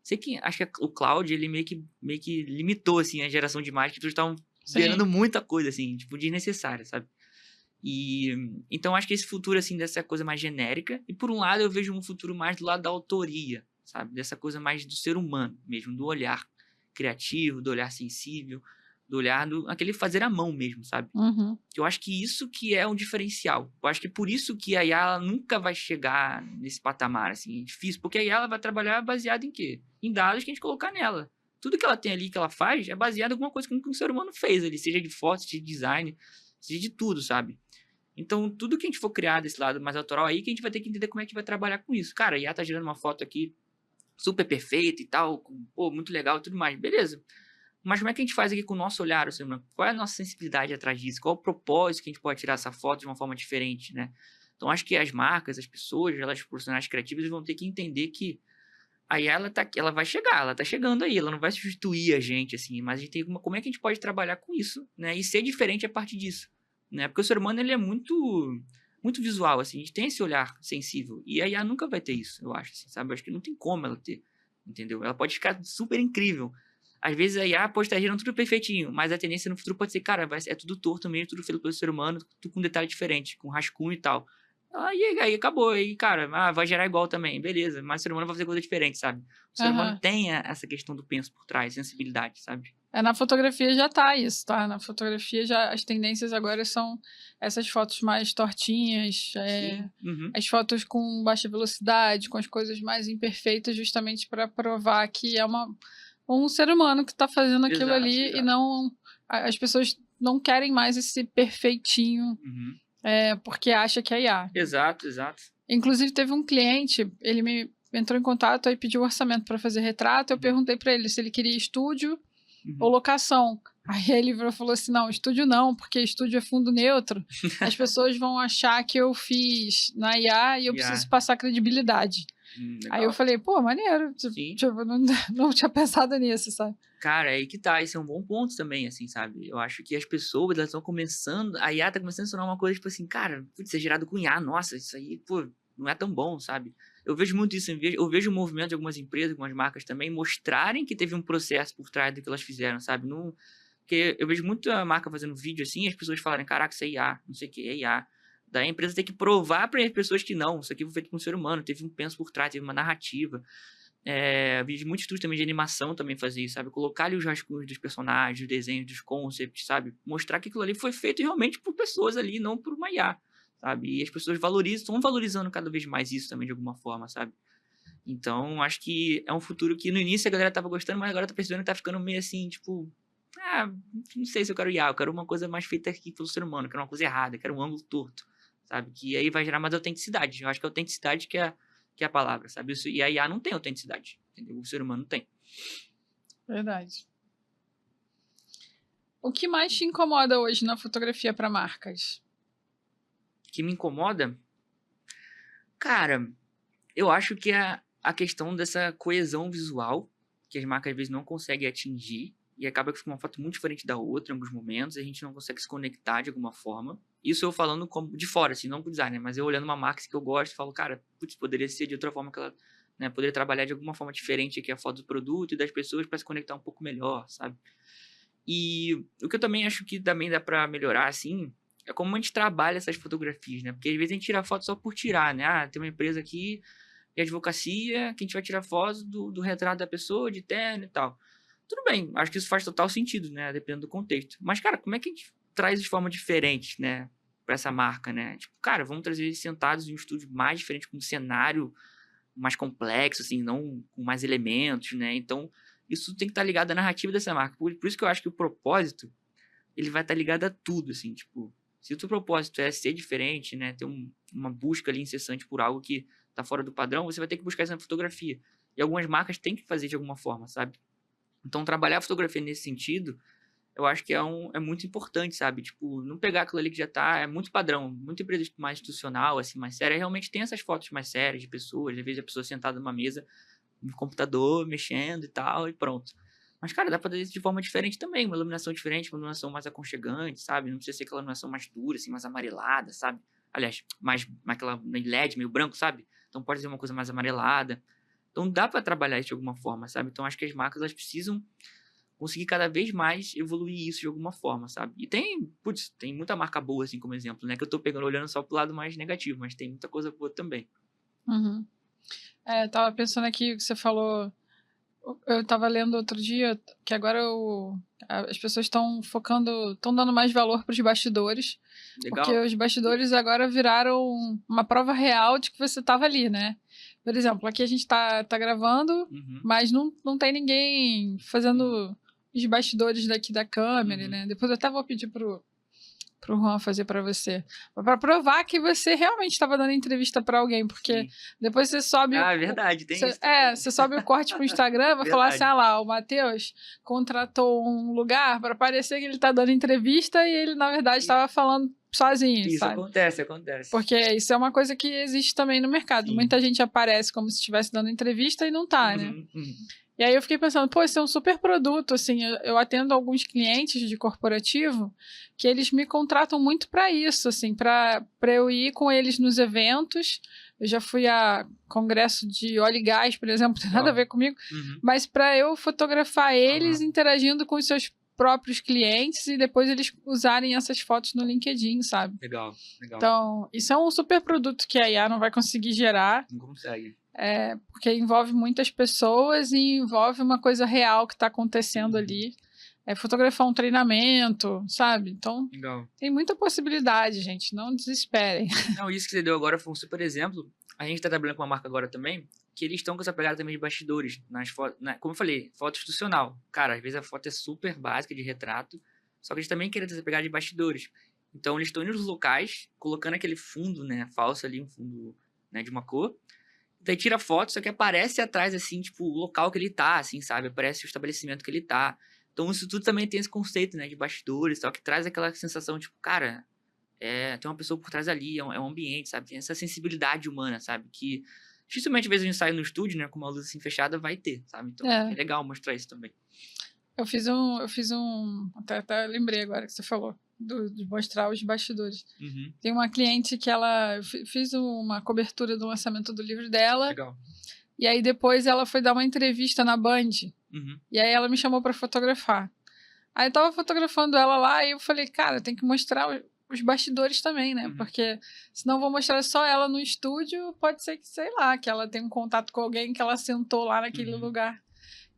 Sei que, acho que o Cloud, ele meio que limitou, assim, a geração de imagens, que as pessoas estavam gerando Sim. muita coisa, assim, tipo, desnecessária, sabe? E então acho que esse futuro assim dessa coisa mais genérica, e por um lado eu vejo um futuro mais do lado da autoria, sabe? Dessa coisa mais do ser humano mesmo, do olhar criativo, do olhar sensível, do olhar do aquele fazer à mão mesmo, sabe? Uhum. Eu acho que isso que é um diferencial. Eu acho que por isso que a IA ela nunca vai chegar nesse patamar assim, é difícil, porque a IA ela vai trabalhar baseado em quê? Em dados que a gente colocar nela. Tudo que ela tem ali, que ela faz, é baseado em alguma coisa que um ser humano fez ali, seja de foto, seja de design, seja de tudo, sabe? Então, tudo que a gente for criar desse lado mais autoral aí, que a gente vai ter que entender como é que vai trabalhar com isso. Cara, a IA tá gerando uma foto aqui super perfeita e tal, pô, muito legal e tudo mais, beleza. Mas como é que a gente faz aqui com o nosso olhar, assim, qual é a nossa sensibilidade atrás disso? Qual é o propósito que a gente pode tirar essa foto de uma forma diferente, né? Então, acho que as marcas, as pessoas, elas, profissionais criativos, vão ter que entender que a IA, ela vai chegar, ela tá chegando aí, ela não vai substituir a gente, assim, mas a gente tem como é que a gente pode trabalhar com isso, né? E ser diferente a partir disso, né? Porque o ser humano, ele é muito visual, assim, a gente tem esse olhar sensível, e a IA nunca vai ter isso, eu acho, assim, sabe? Eu acho que não tem como ela ter, entendeu? Ela pode ficar super incrível. Às vezes a IA pode estar gerando tudo perfeitinho, mas a tendência no futuro pode ser, cara, é tudo torto mesmo, tudo feito pelo ser humano, tudo com detalhe diferente, com rascunho e tal. Aí acabou, aí, cara, vai gerar igual também, beleza, mas o ser humano vai fazer coisa diferente, sabe? O ser humano Aham. tem essa questão do penso por trás, sensibilidade, sabe? Na fotografia já tá isso, tá? Na fotografia já as tendências agora são essas fotos mais tortinhas, Sim, uhum, as fotos com baixa velocidade, com as coisas mais imperfeitas, justamente para provar que é um ser humano que está fazendo aquilo exato, ali e exato. não as pessoas não querem mais esse perfeitinho, Uhum, porque acha que é IA. exato, exato. Inclusive teve um cliente, ele me entrou em contato e pediu orçamento para fazer retrato, eu Uhum, perguntei para ele se ele queria estúdio ou uhum. locação. Aí ele virou e falou assim: não, estúdio não, porque estúdio é fundo neutro. As pessoas vão achar que eu fiz na IA e eu IA, preciso passar credibilidade. Aí eu legal. falei, pô, maneiro. Sim. Tipo, não, não tinha pensado nisso, sabe? Cara, aí que tá, esse é um bom ponto também, assim, sabe? Eu acho que as pessoas, elas estão começando, a IA tá começando a se tornar uma coisa, tipo assim, cara, putz, é gerado com IA, nossa, isso aí, pô, não é tão bom, sabe? Eu vejo muito isso, eu vejo o movimento de algumas empresas, algumas marcas também, mostrarem que teve um processo por trás do que elas fizeram, sabe? Não, porque eu vejo muita marca fazendo vídeo assim, e as pessoas falarem, caraca, isso é IA, não sei o que, é IA. Daí a empresa tem que provar para as pessoas que não, isso aqui foi feito por um ser humano, teve um penso por trás, teve uma narrativa. Vi muitos estudos também de animação também fazer isso, sabe? Colocar ali os rascunhos dos personagens, dos desenhos, dos concepts, sabe? Mostrar que aquilo ali foi feito realmente por pessoas ali, não por uma IA, sabe? E as pessoas estão valorizando cada vez mais isso também de alguma forma, sabe? Então, acho que é um futuro que no início a galera tava gostando, mas agora tá percebendo que tá ficando meio assim, tipo, ah, não sei se eu quero IA, eu quero uma coisa mais feita aqui pelo ser humano, eu quero uma coisa errada, eu quero um ângulo torto, sabe? Que aí vai gerar mais autenticidade. Eu acho que a autenticidade que é a palavra, sabe? Isso, e a IA não tem autenticidade, entendeu? O ser humano tem. Verdade. O que mais te incomoda hoje na fotografia para marcas? O que me incomoda, cara, eu acho que é a questão dessa coesão visual, que as marcas às vezes não conseguem atingir, e acaba que fica uma foto muito diferente da outra em alguns momentos, e a gente não consegue se conectar de alguma forma. Isso eu falando como de fora, assim, não com designer, mas eu olhando uma marca que eu gosto, falo, cara, putz, poderia ser de outra forma que ela, né, poderia trabalhar de alguma forma diferente aqui a foto do produto e das pessoas para se conectar um pouco melhor, sabe? E o que eu também acho que também dá para melhorar, assim, é como a gente trabalha essas fotografias, né? Porque às vezes a gente tira foto só por tirar, né? Ah, tem uma empresa aqui de advocacia que a gente vai tirar foto do retrato da pessoa, de terno e tal. Tudo bem, acho que isso faz total sentido, né? Dependendo do contexto. Mas, cara, como é que a gente traz de forma diferente, né? Pra essa marca, né? Tipo, cara, vamos trazer eles sentados em um estúdio mais diferente, com um cenário mais complexo, assim, não com mais elementos, né? Então, isso tem que estar ligado à narrativa dessa marca. Por isso que eu acho que o propósito, ele vai estar ligado a tudo, assim, tipo, se o teu propósito é ser diferente, né? Ter uma busca ali incessante por algo que tá fora do padrão, você vai ter que buscar isso na fotografia. E algumas marcas têm que fazer de alguma forma, sabe? Então, trabalhar a fotografia nesse sentido, eu acho que é muito importante, sabe? Tipo, não pegar aquilo ali que já tá, é muito padrão, muita empresa mais institucional, assim, mais séria, realmente tem essas fotos mais sérias de pessoas, às vezes a pessoa sentada numa mesa, no computador, mexendo e tal, e pronto. Mas, cara, dá pra fazer isso de forma diferente também, uma iluminação diferente, uma iluminação mais aconchegante, sabe? Não precisa ser aquela iluminação mais dura, assim, mais amarelada, sabe? Aliás, mais aquela LED, meio branco, sabe? Então pode ser uma coisa mais amarelada. Então dá pra trabalhar isso de alguma forma, sabe? Então acho que as marcas, elas precisam conseguir cada vez mais evoluir isso de alguma forma, sabe? E tem muita marca boa, assim, como exemplo, né? Que eu tô pegando, olhando só pro lado mais negativo, mas tem muita coisa boa também. Uhum. Eu tava pensando aqui o que você falou. Eu tava lendo outro dia que agora as pessoas estão focando, estão dando mais valor para os bastidores, porque Legal? os bastidores agora viraram uma prova real de que você estava ali, né? Por exemplo, aqui a gente tá gravando, Uhum, mas não tem ninguém fazendo os bastidores daqui da câmera, uhum. né? Depois eu até vou pedir pro Juan fazer para você, para provar que você realmente estava dando entrevista para alguém, porque Sim. depois você sobe Ah, é verdade, tem isso também. você sobe o corte pro Instagram, vai falar assim, Verdade. ah lá, o Matheus contratou um lugar para parecer que ele tá dando entrevista e ele na verdade E estava falando sozinho, isso sabe? acontece, acontece. Porque isso é uma coisa que existe também no mercado. Sim. Muita gente aparece como se estivesse dando entrevista e não tá, né? Uhum, uhum. E aí eu fiquei pensando, pô, esse é um super produto, assim, eu atendo alguns clientes de corporativo que eles me contratam muito para isso, assim, para eu ir com eles nos eventos. Eu já fui a congresso de óleo e gás, por exemplo, não tem nada a Legal. ver comigo, Uhum. mas para eu fotografar eles Aham. interagindo com os seus próprios clientes e depois eles usarem essas fotos no LinkedIn, sabe? Legal, legal. Então, isso é um super produto que a IA não vai conseguir gerar, Não consegue. porque envolve muitas pessoas e envolve uma coisa real que está acontecendo Uhum. ali. Fotografar um treinamento, sabe? Então, Legal. tem muita possibilidade, gente. Não desesperem. Não, isso que você deu agora foi um super exemplo. A gente tá trabalhando com uma marca agora também, que eles estão com essa pegada também de bastidores nas fotos, como eu falei, foto institucional. Cara, às vezes a foto é super básica de retrato, só que eles também querem ter essa pegada de bastidores. Então eles estão indo nos locais, colocando aquele fundo, né, falso ali, um fundo, né, de uma cor. Daí tira a foto, só que aparece atrás, assim, tipo, o local que ele tá, assim, sabe? Aparece o estabelecimento que ele tá. Então isso tudo também tem esse conceito, né, de bastidores, só que traz aquela sensação, tipo, cara, tem uma pessoa por trás ali, é um ambiente, sabe? Tem essa sensibilidade humana, sabe? Que dificilmente, às vezes, a gente sai no estúdio, né? Com uma luz assim fechada, vai ter, sabe? Então, é É, legal mostrar isso também. até lembrei agora que você falou, de mostrar os bastidores. Uhum, Tem uma cliente que fiz uma cobertura do lançamento do livro dela, legal. e aí depois ela foi dar uma entrevista na Band, Uhum, e aí ela me chamou para fotografar. Aí eu tava fotografando ela lá e eu falei, cara, tem que mostrar os bastidores também, né? uhum, Porque senão eu vou mostrar só ela no estúdio, pode ser que, sei lá, que ela tenha um contato com alguém que ela sentou lá naquele uhum. lugar.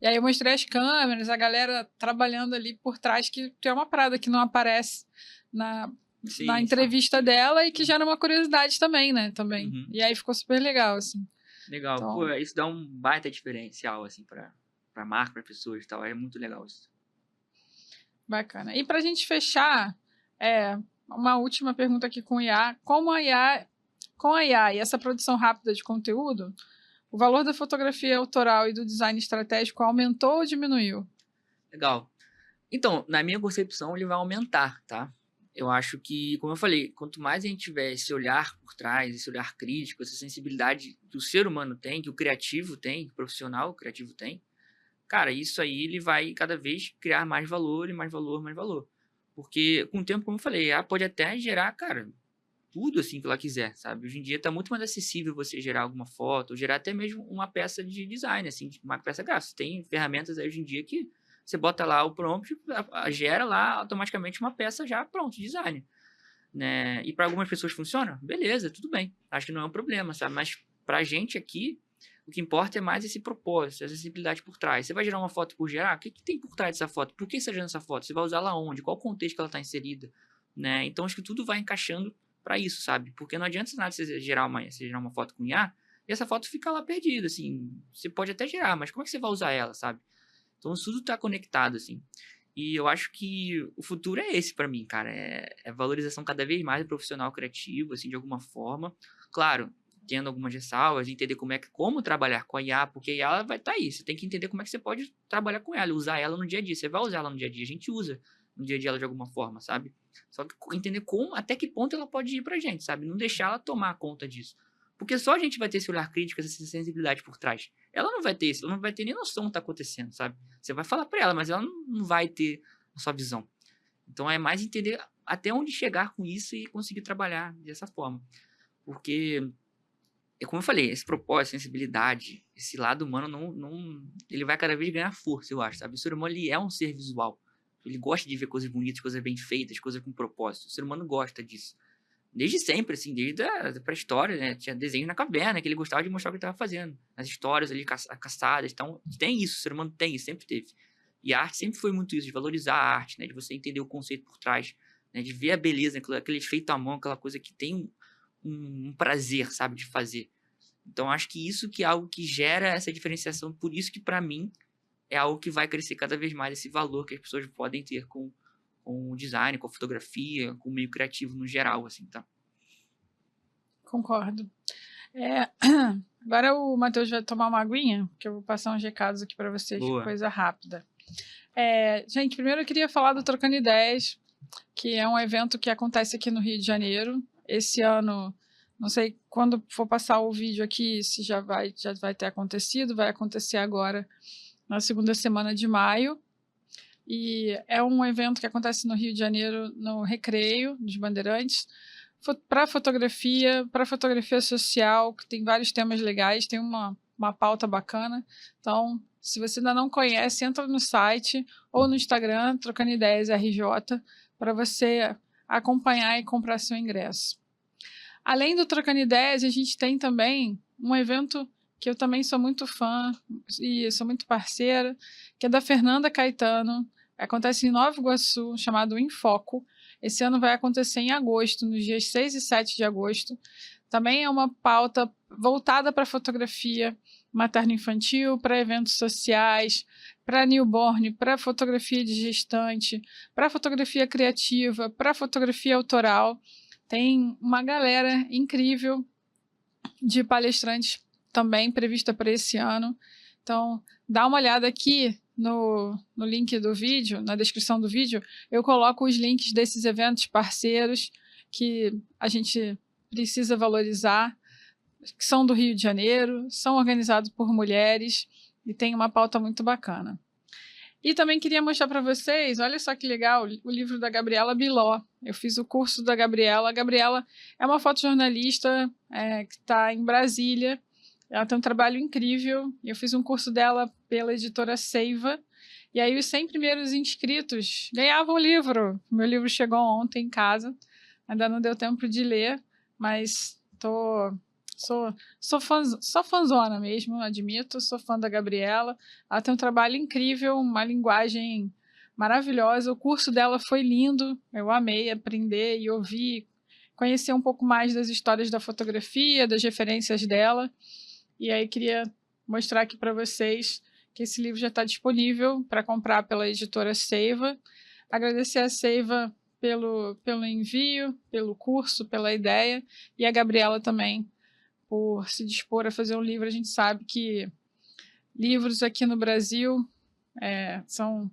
E aí eu mostrei as câmeras, a galera trabalhando ali por trás, que é uma parada que não aparece na, na Sim, sim. entrevista dela e que gera uma curiosidade também, né? Também. Uhum. E aí ficou super legal, assim. Legal. Pô, Então, isso dá um baita diferencial, assim, pra marca, pra pessoas e tal. É muito legal isso. bacana. E pra gente fechar, uma última pergunta aqui com o IA. Com a IA e essa produção rápida de conteúdo, o valor da fotografia autoral e do design estratégico aumentou ou diminuiu? Legal. Então, na minha concepção, ele vai aumentar, tá? Eu acho que, como eu falei, quanto mais a gente tiver esse olhar por trás, esse olhar crítico, essa sensibilidade que o ser humano tem, que o criativo tem, que o profissional criativo tem, cara, isso aí ele vai cada vez criar mais valor e mais valor, mais valor. Porque com o tempo, como eu falei, ela pode até gerar, cara, tudo assim que ela quiser, sabe? Hoje em dia tá muito mais acessível você gerar alguma foto, ou gerar até mesmo uma peça de design, assim, uma peça gráfica. Tem ferramentas aí hoje em dia que você bota lá o prompt, gera lá automaticamente uma peça já pronto, design, né? E para algumas pessoas funciona? Beleza, tudo bem. Acho que não é um problema, sabe? Mas pra gente aqui, o que importa é mais esse propósito, essa sensibilidade por trás. Você vai gerar uma foto por gerar? O que, que tem por trás dessa foto? Por que você está gerando essa foto? Você vai usar ela onde? Qual o contexto que ela está inserida? Né? Então, acho que tudo vai encaixando para isso, sabe? Porque não adianta nada você gerar uma foto com IA e essa foto fica lá perdida, assim. Você pode até gerar, mas como é que você vai usar ela, sabe? Então, isso tudo está conectado, assim. E eu acho que o futuro é esse para mim, cara. É valorização cada vez mais do profissional criativo, assim, de alguma forma. Claro, tendo algumas ressalvas, entender como trabalhar com a IA, porque a IA ela vai estar aí. Você tem que entender como é que você pode trabalhar com ela, usar ela no dia a dia. Você vai usar ela no dia a dia, a gente usa no dia a dia ela de alguma forma, sabe? Só que entender até que ponto ela pode ir pra gente, sabe? Não deixar ela tomar conta disso. Porque só a gente vai ter esse olhar crítico, essa sensibilidade por trás. Ela não vai ter isso, ela não vai ter nem noção do que tá acontecendo, sabe? Você vai falar pra ela, mas ela não vai ter a sua visão. Então é mais entender até onde chegar com isso e conseguir trabalhar dessa forma. Porque, como eu falei, esse propósito, sensibilidade, esse lado humano, ele vai cada vez ganhar força, eu acho, sabe? O ser humano, ele é um ser visual. Ele gosta de ver coisas bonitas, coisas bem feitas, coisas com propósito. O ser humano gosta disso. Desde sempre, assim, desde a pré-história, né? Tinha desenho na caverna, que ele gostava de mostrar o que ele estava fazendo. As histórias ali, caçadas. Então, tem isso, o ser humano tem isso, sempre teve. E a arte sempre foi muito isso, de valorizar a arte, né? De você entender o conceito por trás, né? De ver a beleza, aquele feito à mão, aquela coisa que tem um prazer, sabe, de fazer. Então, acho que isso que é algo que gera essa diferenciação. Por isso que, para mim, é algo que vai crescer cada vez mais, esse valor que as pessoas podem ter com o design, com a fotografia, com o meio criativo no geral, assim, tá? Concordo. Agora o Matheus vai tomar uma aguinha, que eu vou passar uns recados aqui para vocês, Boa. coisa rápida. Gente, primeiro eu queria falar do Trocando Ideias, que é um evento que acontece aqui no Rio de Janeiro. Esse ano, não sei quando for passar o vídeo aqui, se já vai ter acontecido, vai acontecer agora na segunda semana de maio. E é um evento que acontece no Rio de Janeiro, no Recreio dos Bandeirantes, para fotografia social, que tem vários temas legais, tem uma pauta bacana. Então, se você ainda não conhece, entra no site ou no Instagram, Trocando Ideias RJ, para você acompanhar e comprar seu ingresso. Além do Trocando Ideias, a gente tem também um evento que eu também sou muito fã e sou muito parceira, que é da Fernanda Caetano. Acontece em Nova Iguaçu, chamado Infoco. Esse ano vai acontecer em agosto, nos dias 6 e 7 de agosto. Também é uma pauta voltada para fotografia materno-infantil, para eventos sociais, para newborn, para fotografia de gestante, para fotografia criativa, para fotografia autoral. Tem uma galera incrível de palestrantes também prevista para esse ano. Então, dá uma olhada aqui no link do vídeo, na descrição do vídeo, eu coloco os links desses eventos parceiros que a gente precisa valorizar, que são do Rio de Janeiro, são organizados por mulheres e tem uma pauta muito bacana. E também queria mostrar para vocês, olha só que legal, o livro da Gabriela Biló. Eu fiz o curso da Gabriela. A Gabriela é uma fotojornalista que está em Brasília. Ela tem um trabalho incrível. Eu fiz um curso dela pela editora Seiva. E aí os 100 primeiros inscritos ganhavam o livro. Meu livro chegou ontem em casa. Ainda não deu tempo de ler, mas sou fãzona mesmo, admito. Sou fã da Gabriela. Ela tem um trabalho incrível, uma linguagem maravilhosa. O curso dela foi lindo. Eu amei aprender e ouvir, conhecer um pouco mais das histórias da fotografia, das referências dela. E aí queria mostrar aqui para vocês que esse livro já está disponível para comprar pela editora Seiva. Agradecer a Seiva pelo envio, pelo curso, pela ideia, e a Gabriela também por se dispor a fazer um livro. A gente sabe que livros aqui no Brasil são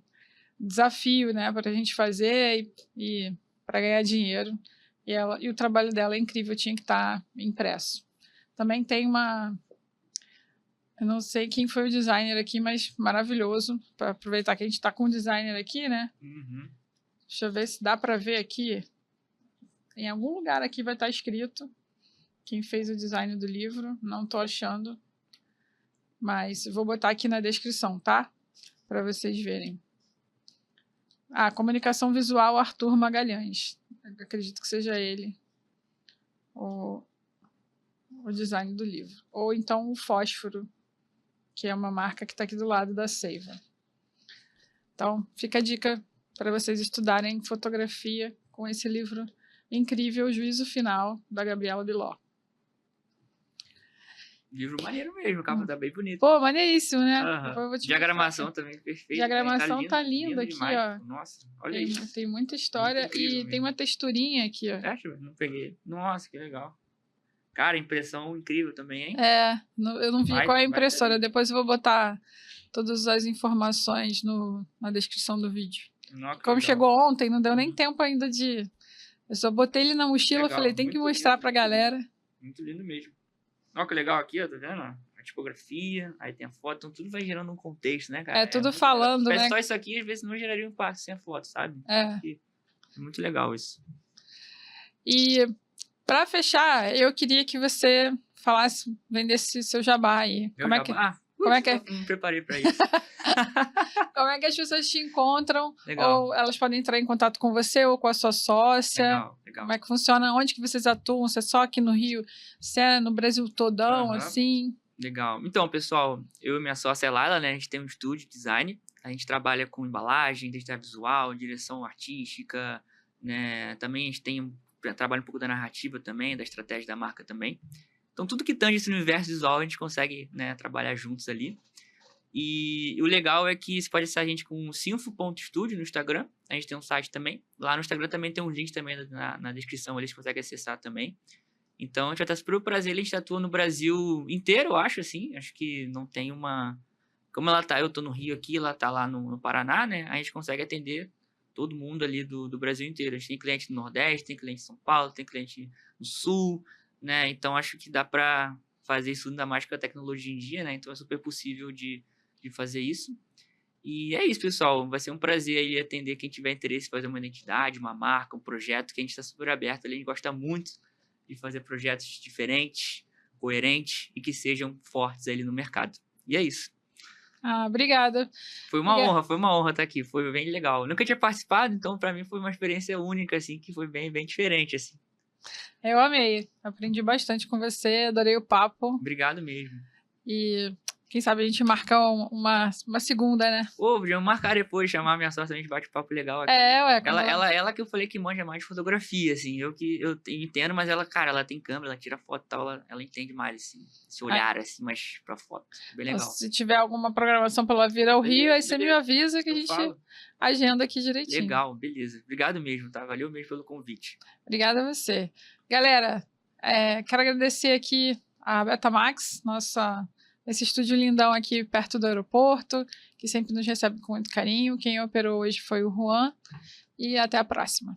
desafio, né, para a gente fazer e para ganhar dinheiro. E o trabalho dela é incrível, tinha que estar impresso. Também tem eu não sei quem foi o designer aqui, mas maravilhoso, para aproveitar que a gente está com o designer aqui, né? Uhum. Deixa eu ver se dá para ver aqui. Em algum lugar aqui vai estar escrito quem fez o design do livro. Não estou achando, mas vou botar aqui na descrição, tá? Para vocês verem. Comunicação visual, Arthur Magalhães. Eu acredito que seja ele o design do livro. Ou então o Fósforo, que é uma marca que está aqui do lado da Seiva. Então, fica a dica para vocês estudarem fotografia com esse livro incrível, Juízo Final, da Gabriela Biló. Livro maneiro mesmo, o capa tá bem bonito. Pô, maneiríssimo, né? Uhum. Diagramação também, perfeito. Diagramação tá lindo aqui, demais. ó. Nossa, olha isso. Tem muita história e tem uma texturinha aqui, ó. Não peguei. Nossa, que legal. Cara, impressão incrível também, hein? Eu não vi qual é a impressora. Depois eu vou botar todas as informações na descrição do vídeo. Nossa, como chegou ontem, não deu nem tempo ainda de... Eu só botei ele na mochila e falei, tem que mostrar pra galera. Muito lindo mesmo. Olha que legal aqui, ó, tá vendo? A tipografia, aí tem a foto, então tudo vai gerando um contexto, né, cara? É tudo muito falando, legal. Se né? só isso aqui, às vezes não geraria um impacto sem a foto, sabe? É. É muito legal isso. E para fechar, eu queria que você falasse, vendesse seu jabá aí. Meu Como é jabá? que, como é que, Eu não me preparei pra isso. como é que as pessoas te encontram? Legal. Ou elas podem entrar em contato com você ou com a sua sócia? Legal. Como é que funciona? Onde que vocês atuam? Se é só aqui no Rio? Se é no Brasil todão, Aham. assim? Legal. Então, pessoal, eu e minha sócia Laila, né, a gente tem um estúdio de design. A gente trabalha com embalagem, identidade visual, direção artística, né? Também a gente trabalha um pouco da narrativa também, da estratégia da marca também. Então, tudo que tange esse universo visual, a gente consegue, né, trabalhar juntos ali. E o legal é que você pode acessar a gente com sinfo.studio no Instagram. A gente tem um site também. Lá no Instagram também tem um link também na descrição, ali você consegue acessar também. Então, a gente vai estar super prazer, a gente atua no Brasil inteiro, eu acho, assim. Acho que não tem uma... Como ela tá, eu tô no Rio aqui, ela tá lá no Paraná, né? A gente consegue atender todo mundo ali do Brasil inteiro. A gente tem cliente no Nordeste, tem cliente em São Paulo, tem cliente no Sul, né? Então, acho que dá pra fazer isso ainda mais com a tecnologia em dia, né? Então, é super possível de fazer isso. E é isso, pessoal. Vai ser um prazer aí atender quem tiver interesse em fazer uma identidade, uma marca, um projeto, que a gente está super aberto ali. A gente gosta muito de fazer projetos diferentes, coerentes e que sejam fortes ali no mercado. E é isso. Ah, obrigada. Foi uma honra estar aqui. Foi bem legal. Eu nunca tinha participado, então para mim foi uma experiência única, assim, que foi bem diferente, assim. Eu amei. Aprendi bastante com você, adorei o papo. Obrigado mesmo. E quem sabe a gente marca uma segunda, né? Ô, podíamos marcar depois, chamar a minha sócia, a gente bate um papo legal aqui. Ué. Ela que eu falei que manja mais de fotografia, assim. Eu entendo, mas ela, cara, ela tem câmera, ela tira foto e tal, ela entende mais, assim. Esse olhar, assim, mais pra foto. Bem legal. Se tiver alguma programação pra ela vir ao Rio, aí você me avisa que a gente falo. agenda aqui direitinho. Legal, beleza. Obrigado mesmo, tá? Valeu mesmo pelo convite. Obrigada a você. Galera, quero agradecer aqui a Betamax, esse estúdio lindão aqui perto do aeroporto, que sempre nos recebe com muito carinho. Quem operou hoje foi o Juan. E até a próxima.